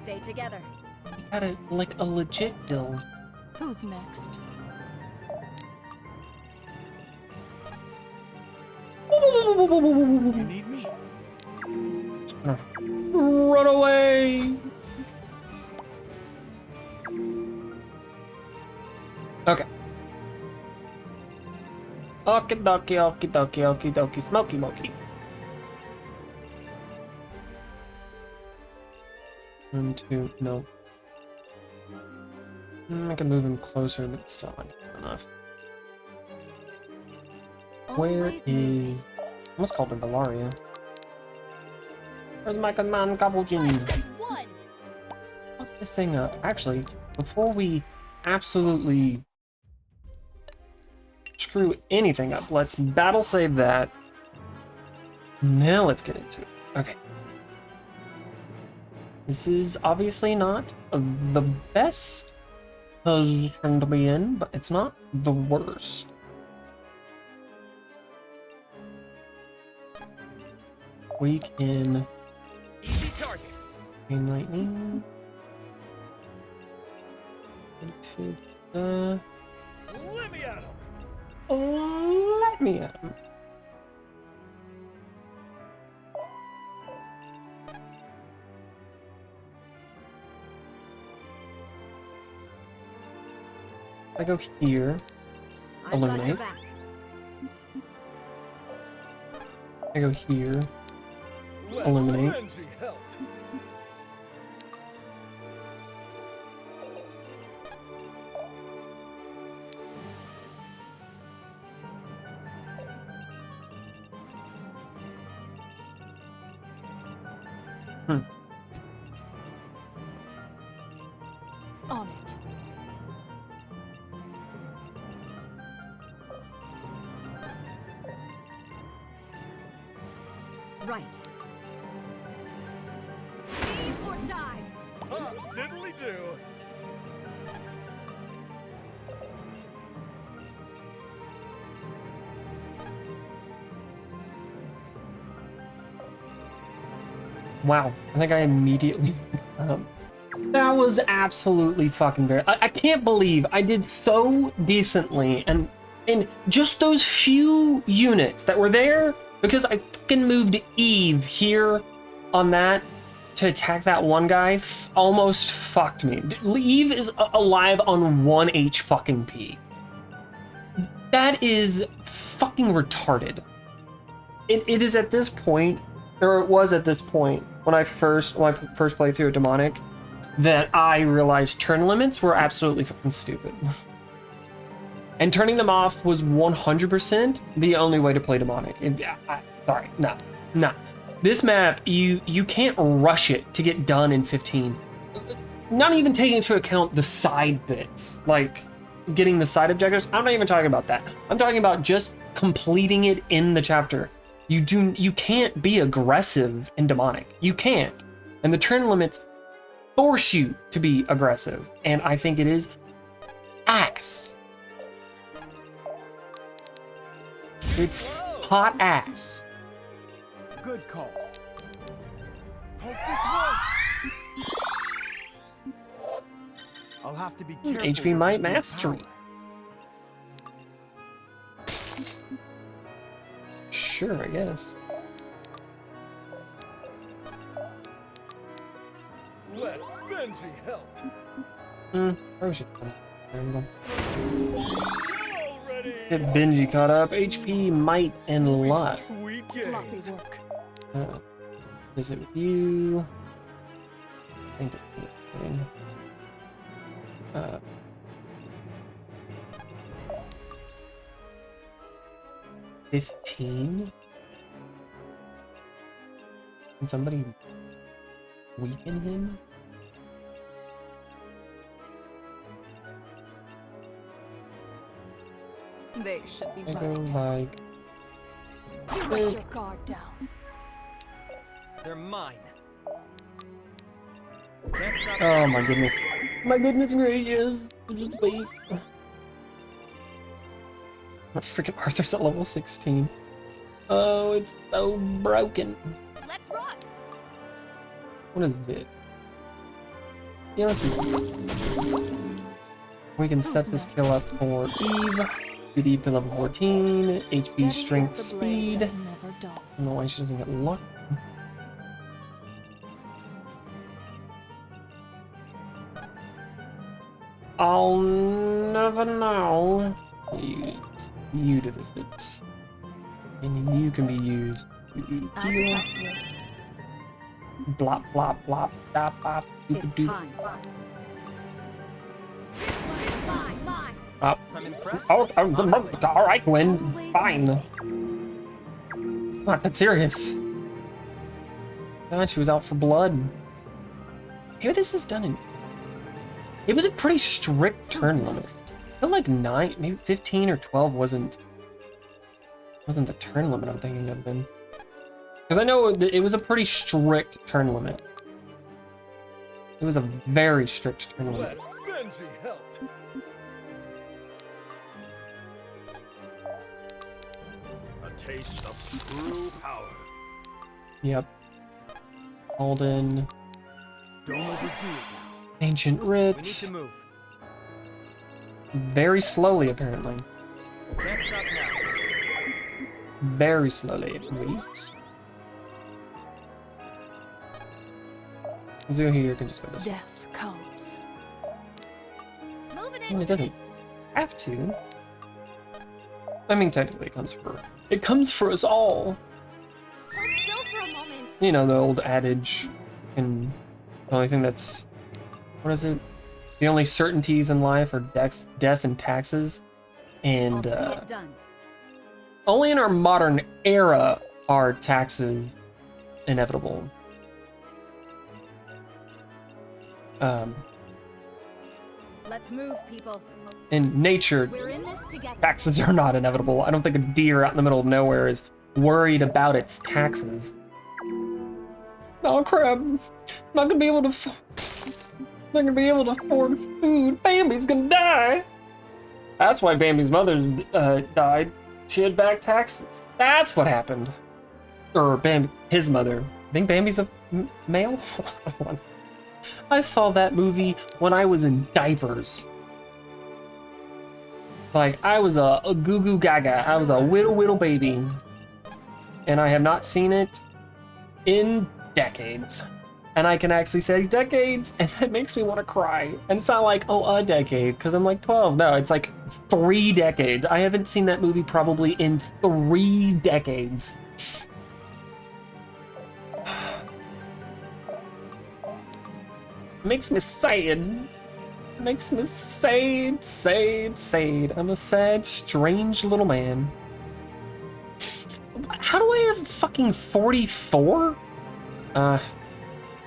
Stay together. You got it like a legit bill. Who's next? You need me? Run away! Okay. Okie dokie, smoky mokey. 1, 2, no. I can move him closer, but it's still not good enough. Where is... I almost called her Valaria. Where's my command Gobblejin? Fuck this thing up. Actually, before we absolutely screw anything up, let's battle save that. Now let's get into it. Okay. This is obviously not the best position to be in, but it's not the worst. We can... Easy target. Green lightning. Let me at him. Let me at him. I go here. Illuminate. I go here. Illuminate. On it. right. Leave or die. Diddly do. Wow, I think I immediately that was absolutely fucking very. I can't believe I did so decently, and in just those few units that were there, because I fucking moved Eve here on that to attack that one guy, almost fucked me. Eve is alive on 1 fucking P. That is fucking retarded. It is at this point, or it was at this point, when I first played through a demonic, that I realized turn limits were absolutely fucking stupid. And turning them off was 100% the only way to play demonic. Sorry, no. This map, you can't rush it to get done in 15. Not even taking into account the side bits, like getting the side objectives. I'm not even talking about that. I'm talking about just completing it in the chapter. You can't be aggressive in demonic. You can't. And the turn limits force you to be aggressive. And I think it is ass. It's hot ass. Good call. Hope this works. I'll have to be careful. HP with Might this new Mastery. power. Sure, I guess. Let Benji help. Probably should get Benji caught up. HP, Might, and Luck. Sweet Sloppy games. work. Is it with you? I think that's 15? Can somebody weaken him? They should be I go running. like You let your guard down. They're mine. Can't stop. oh my goodness. My goodness gracious. Just wait. Freaking Arthur's at level 16. Oh, it's so broken. Let's rock. What is it? Yeah, let's see. We can set this kill up for Eve. Good Eve to level 14. HP, strength, speed. I don't know why she doesn't get luck. I'll never know. Use you to visit. And you can be used to heal. Blop, blop, blop, dop, bop, It's do. time. Up. I'm impressed. Oh, all right, Gwen. It's fine. Not that serious. God, she was out for blood. Maybe this is done in. It was a pretty strict turn limit. I feel like 9, maybe 15 or 12 wasn't the turn limit I'm thinking of then. Because I know it was a pretty strict turn limit. It was a very strict turn limit. Let Benji help. A taste of true power. Yep. Alden. Don't overdo it. Ancient We need Writ. to move. Very slowly, apparently. Can't stop now. Very slowly. Wait. Zoo here can just go this way. Death comes. Moving I mean, it doesn't have to. I mean, technically, it comes for us all. Hold still for a moment. You know, the old adage, and the only thing that's, what is it? The only certainties in life are death and taxes. And I'll see it done. only in our modern era are taxes inevitable. Let's move, people. In nature, We're in this together. taxes are not inevitable. I don't think a deer out in the middle of nowhere is worried about its taxes. Oh crap! Not gonna be able to. Not gonna be able to afford food. Bambi's gonna die. That's why Bambi's mother died. She had back taxes. That's what happened. Or his mother. I think Bambi's a male. I saw that movie when I was in diapers. Like, I was a goo goo gaga. I was a whittle baby. And I have not seen it in decades. And I can actually say decades, and that makes me want to cry. And it's not like, oh, a decade, because I'm like 12. No, it's like 3 decades. I haven't seen that movie probably in 3 decades. Makes me sad. Makes me sad. I'm a sad, strange little man. How do I have fucking 44?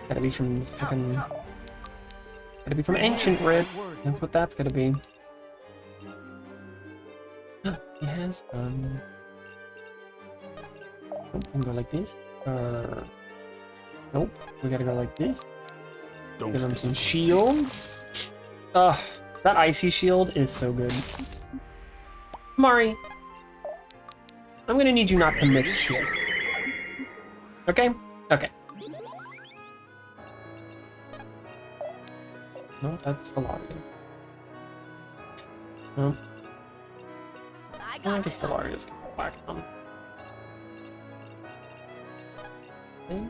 Gotta be from fucking... Gotta be from Ancient Red. That's what that's gonna be. He has, we can go like this. Nope. We gotta go like this. Give him some shields. That icy shield is so good. Mari, I'm gonna need you not to miss shit. Okay? Okay. No, that's Valaria. No. I guess Valaria's gonna go back on. Okay.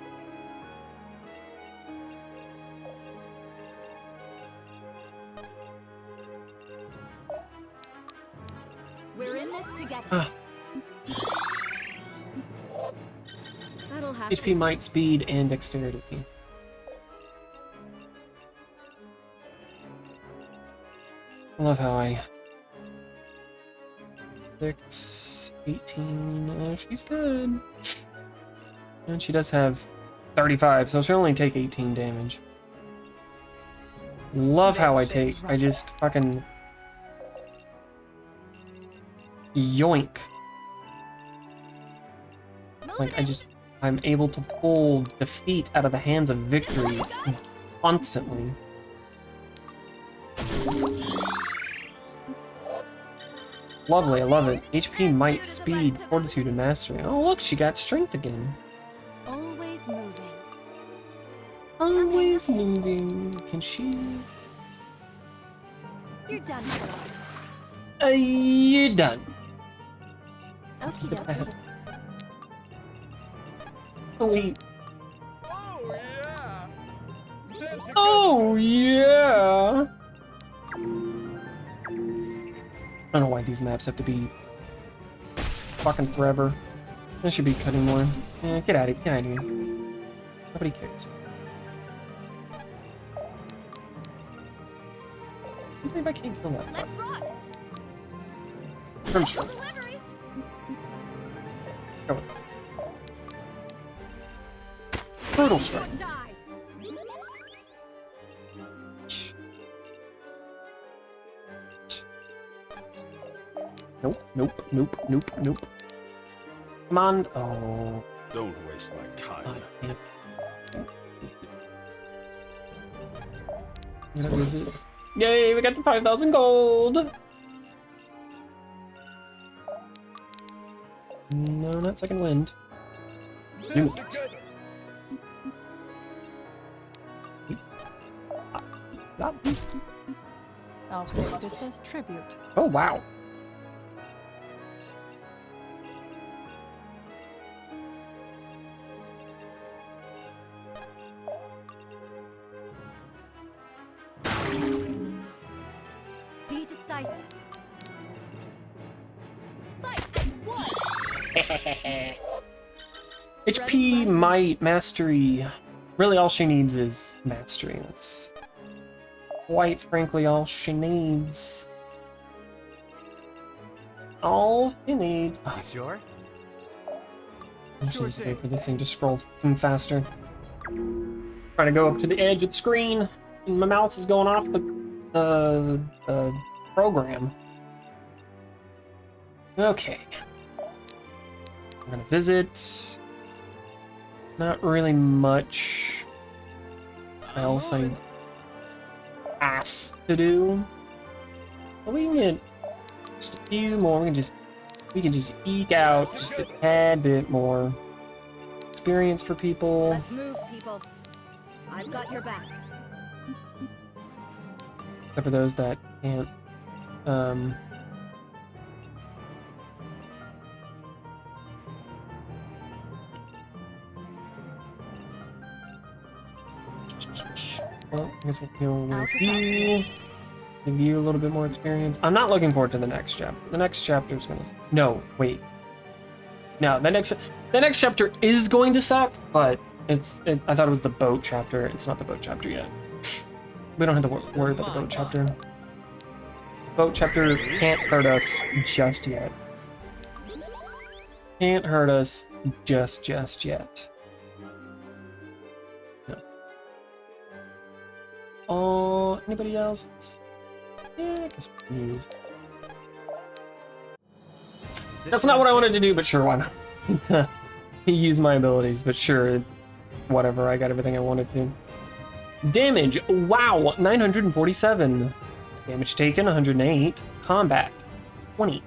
We're in this together. That'll have HP, might, speed, and dexterity. I love how I... 6, 18, she's good. And she does have 35, so she'll only take 18 damage. Love how I just fucking... yoink. Like, I'm able to pull defeat out of the hands of victory constantly. Lovely, I love it. HP, might, speed, fortitude, and mastery. Oh look, she got strength again. Always moving. Always moving. Can she... You're done for. You're done. Okay, Look at that. Oh wait. Oh yeah! I don't know why these maps have to be fucking forever. I should be cutting more. Yeah, get out of here. Nobody cares. I believe I can't kill that. Let's rock. I'm sure. Go. Brutal strike. Nope. Come on. Oh. Don't waste my time. What is it? Yay, we got the 5,000 gold. No, not second wind. Do it. I'll take this as tribute. Oh, wow. Be decisive. HP, might, mastery. Really, all she needs is mastery. That's quite frankly all she needs. All she needs. You sure? I should just wait for this thing to scroll faster. Trying to go up to the edge of the screen, and my mouse is going off the program. Okay. I'm gonna visit. Not really much else I have to do. But we can get just a few more. We can just eke out just a tad bit more experience for people. Let's move, people. I've got your back. Except for those that can't. Well, I guess we'll deal with you. Give you a little bit more experience. I'm not looking forward to the next chapter. The next chapter is gonna. No, wait. No, the next chapter is going to suck, but I thought it was the boat chapter. It's not the boat chapter yet. We don't have to worry about the boat chapter. Boat chapter can't hurt us just yet. Can't hurt us just yet. No. Oh, anybody else? Yeah, I guess we can use. That's not what I wanted to do, but sure, why not? Use my abilities, but sure, whatever. I got everything I wanted to. Damage, wow, 947. Damage taken, 108. Combat, 20.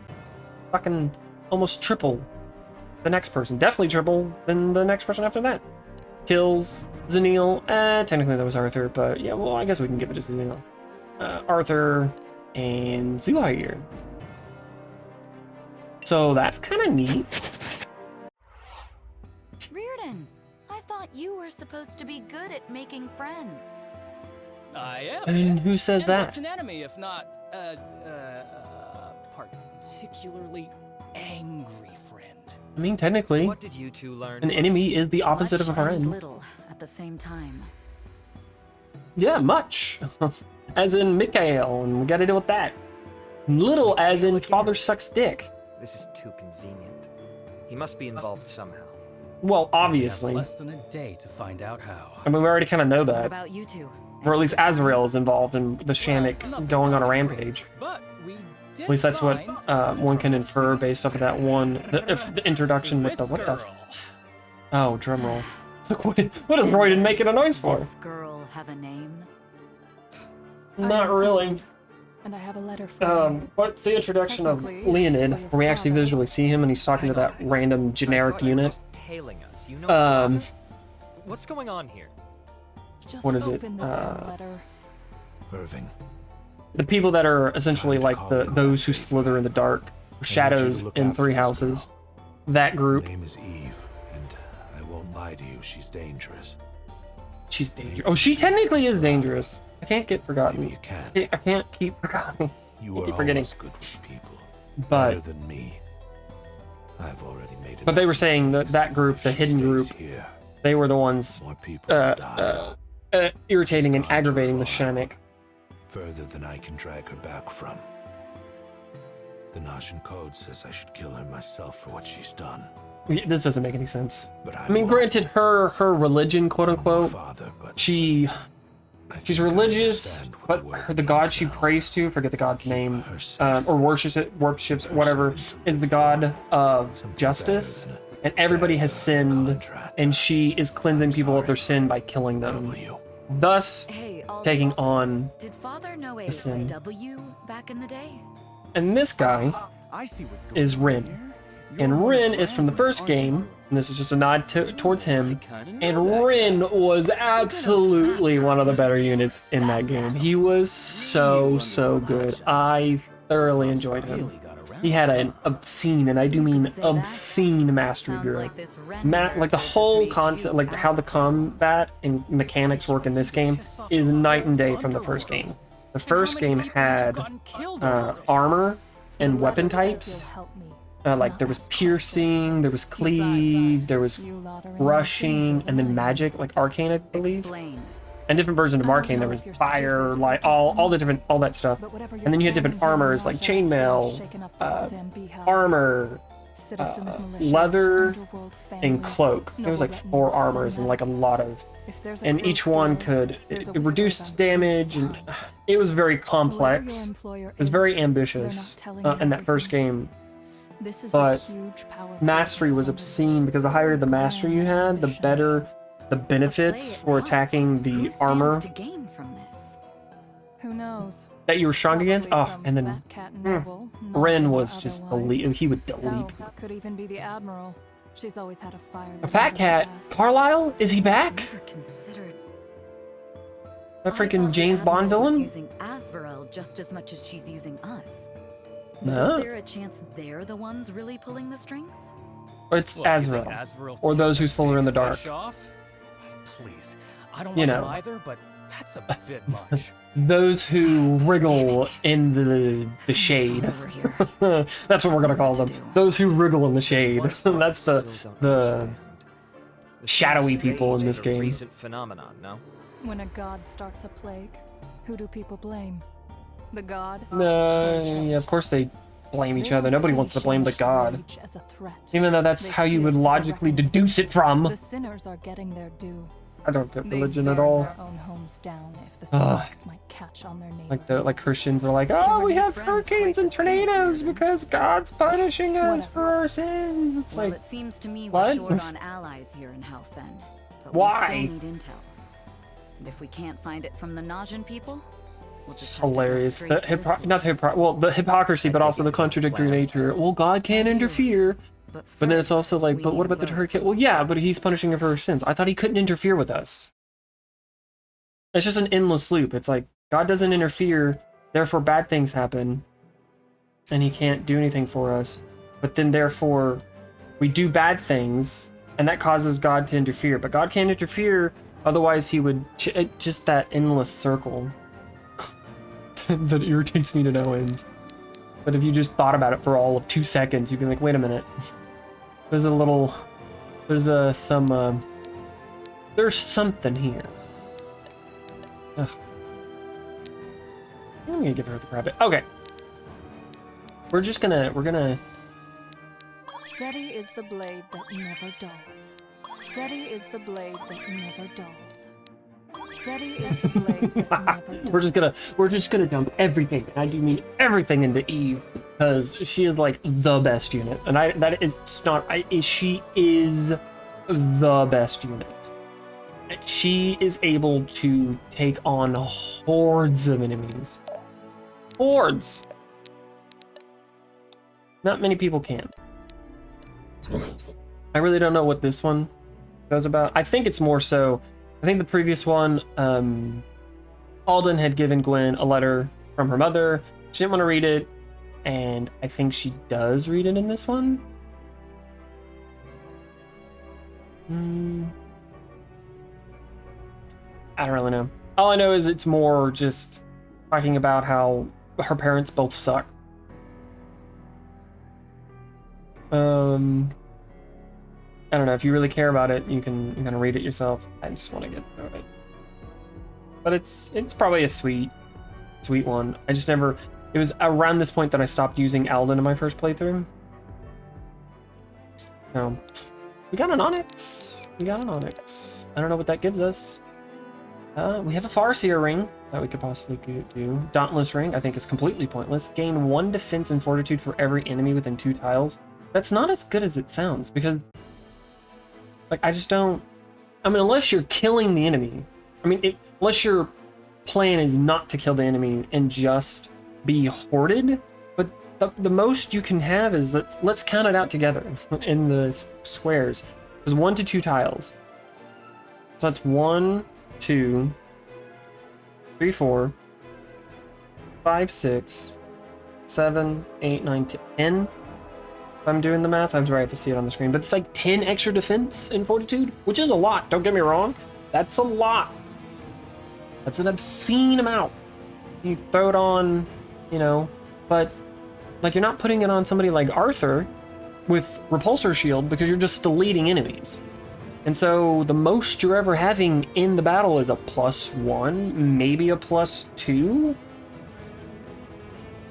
Fucking almost triple the next person. Definitely triple than the next person after that. Kills, Zanil. Technically that was Arthur, but yeah, well, I guess we can give it to Zanil. Arthur and Zuhair. So that's kind of neat. Reardon, I thought you were supposed to be good at making friends. I am. And who says And that? what's an enemy if not particularly angry friend? I mean, technically, What did you two learn? an enemy is the opposite of a Much and friend. little at the same time. Yeah, much. As in Mikael, and we gotta deal with that. Little as in father sucks dick. This is too convenient. He must be involved somehow. Well, We have obviously. less than a day to find out how. I mean, we already kind of know What that. about you two? Or at least Azrael is involved in the Shannik going on a rampage. But we did At least that's what find one can infer based off of that one, the introduction with the, what the? Oh, drumroll. It's like, what does Royden making a noise for? This girl have a name? Not really. And I have a letter for you. But the introduction of Technically, Leonid, it's for your where we actually father. visually see him and he's talking to that random generic unit. Just tailing us. You know what's going on here? Just what is it? open the damn letter. Irving. The people that are essentially like those who slither in the dark, shadows in Three Houses, that group. Her name is Eve, and I won't lie to you, she's dangerous. She's dangerous. Oh, she technically is dangerous. I can't get forgotten. Maybe you can. I can't keep forgetting. You are keep forgetting. always good with people. But Better than me. I've already made it. but they were saying that that group, the hidden group, Here, they were the ones more people will die. irritating and aggravating the Shannik. Further than I can drag her back from. The Nashan Code says I should kill her myself for what she's done. This doesn't make any sense. But I mean, granted, her religion, quote unquote, father, but she's religious, but the god she prays to, forget the god's name, or worships, whatever, is the god of justice, and everybody has sinned, and she is cleansing people of their sin by killing them, thus taking on Did father know a the sin. W back in the day? And this guy I see what's going is on Rin. here. And Rin is from the first game, and this is just a nod towards him. And Rin was absolutely one of the better units in that game. He was so good. I thoroughly enjoyed him. He had an obscene, and I do mean obscene mastery bureau. Like the whole concept, like how the combat and mechanics work in this game is night and day from the first game. The first game had armor and weapon types. Like there was piercing, there was cleave, there was rushing, and then magic, like arcane, I believe. And different versions of arcane. There was fire, light, all that stuff. And then you had different armors like chainmail, armor, leather, and cloak. It was like 4 armors and like a lot of, and each one could it reduced damage, and it was very complex. It was very ambitious in that first game. This is but a huge power mastery was obscene because the higher the mastery you had, the better the benefits for attacking the armor to gain from this? Who knows? that you were strong against. Probably Oh, some and then fat cat noble, Ren Naja was just otherwise. delete. He would delete Hell, people. that could even be the admiral. She's always had a fire. A fat cat. Carlisle? Is he back? Never considered. That I freaking thought the James Bond Admiral was villain? using Asvarel just as much as she's using us. But No. is there a chance they're the ones really pulling the strings? It's What, you think Asriel. Asriel Or those who took slither in the big dark. fish off? Please, I don't You like know. them either, but that's a bit much. Those who wriggle in the shade. That's what we're gonna call them. Those who wriggle in the shade. That's the shadowy people in this A game. recent phenomenon, no? When a god starts a plague, who do people blame? The god? Yeah, of course they blame each They other. don't Nobody see wants to blame the change god. rage as a threat. Even though that's They how you see would it as a logically reckoning. deduce it from. The sinners are getting their due. I don't get They religion at burn all. their own homes down if the Ugh. sparks might catch on their neighbors. Like Christians are like, oh, we have hurricanes and tornadoes because God's punishing us for our sins. It's Well, like, it seems to me what? we're short on allies here in Halfen. But Why? we still need intel. And if we can't find it from the Najin people, we'll it's just have to go hilarious. straight The to the not the well, the hypocrisy, but also the contradictory nature. Well, God can't interfere. But then it's also like, but what about the hurricane? Well, yeah, but he's punishing her for her sins. I thought he couldn't interfere with us. It's just an endless loop. It's like, God doesn't interfere, therefore bad things happen, and he can't do anything for us. But then therefore, we do bad things, and that causes God to interfere. But God can't interfere, otherwise he would... just that endless circle that irritates me to no end. But if you just thought about it for all of 2 seconds, you'd be like, wait a minute. There's a little... There's there's something here. Ugh. I'm gonna give her the rabbit. Okay. We're gonna... Steady is the blade that never dulls. Steady is the blade that never dulls. Steady is the blade that never dulls. we're just gonna dump everything, and I do mean everything, into Eve, because she is like the best unit, and she is the best unit. She is able to take on hordes of enemies. Hordes. Not many people can. I really don't know what this one goes about. I think it's more so, I think the previous one, Alden had given Gwen a letter from her mother. She didn't want to read it, and I think she does read it in this one. I don't really know. All I know is it's more just talking about how her parents both suck. I don't know, if you really care about it, you can read it yourself. I just want to get through it. But it's probably a sweet one. I just never... It was around this point that I stopped using Alden in my first playthrough. So, we got an Onyx. I don't know what that gives us. We have a Farseer ring that we could possibly do. Dauntless ring, I think, is completely pointless. Gain 1 defense and fortitude for every enemy within 2 tiles. That's not as good as it sounds, because... Like, I just don't... I mean, unless you're killing the enemy. I mean, unless your plan is not to kill the enemy and just be hoarded. But the most you can have is... Let's count it out together in the squares. There's 1 to 2 tiles. So that's 1, 2, 3, 4, 5, 6, 7, 8, 9, 10. If I'm doing the math, I'm sorry, I have to see it on the screen, but it's like 10 extra defense and fortitude, which is a lot. Don't get me wrong. That's a lot. That's an obscene amount. You throw it on, you know, but like you're not putting it on somebody like Arthur with repulsor shield because you're just deleting enemies. And so the most you're ever having in the battle is a +1, maybe a +2.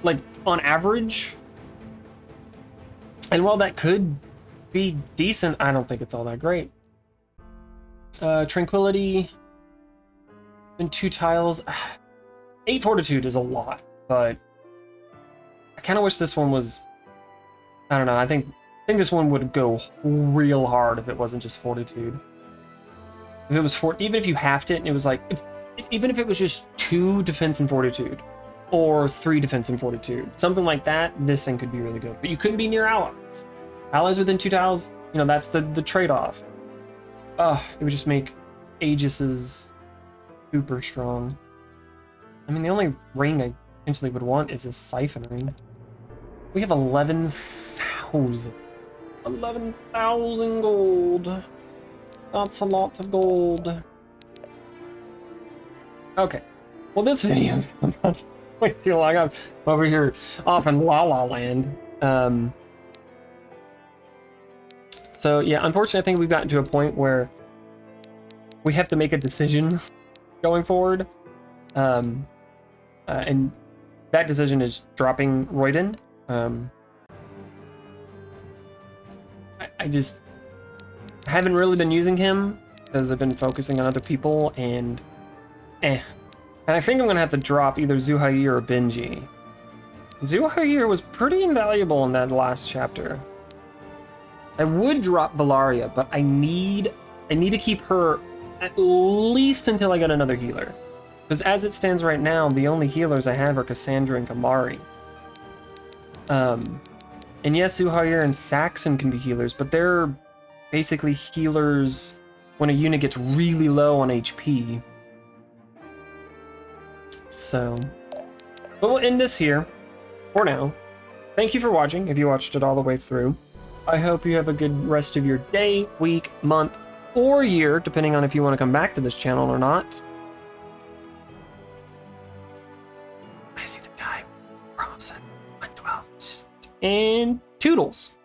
Like on average. And while that could be decent, I don't think it's all that great. Tranquility in 2 tiles. 8 fortitude is a lot, but I kind of wish this one was I don't know. I think this one would go real hard if it wasn't just Fortitude. If it was even if you halved it and it was like, even if it was just 2 defense and Fortitude, or 3 defense and Fortitude, something like that, this thing could be really good. But you couldn't be near allies. Allies within 2 tiles, you know, that's the trade-off. It would just make Aegis's super strong. I mean, the only ring I potentially would want is a Siphon ring. We have 11,000. 11,000 gold. That's a lot of gold. Okay. Well, this video is going on way too long. I'm over here off in La La Land. So, yeah, unfortunately, I think we've gotten to a point where we have to make a decision going forward. And that decision is dropping Royden. I just haven't really been using him because I've been focusing on other people, and And I think I'm going to have to drop either Zuhair or Benji. Zuhair was pretty invaluable in that last chapter. I would drop Valaria, but I need to keep her at least until I get another healer. Because as it stands right now, the only healers I have are Cassandra and Kamari. And yes, Zuhair and Saxon can be healers, but they're basically healers when a unit gets really low on HP. So, but we'll end this here for now. Thank you for watching, if you watched it all the way through. I hope you have a good rest of your day, week, month, or year, depending on if you want to come back to this channel or not. I see the time. We're almost at 1:12. And toodles.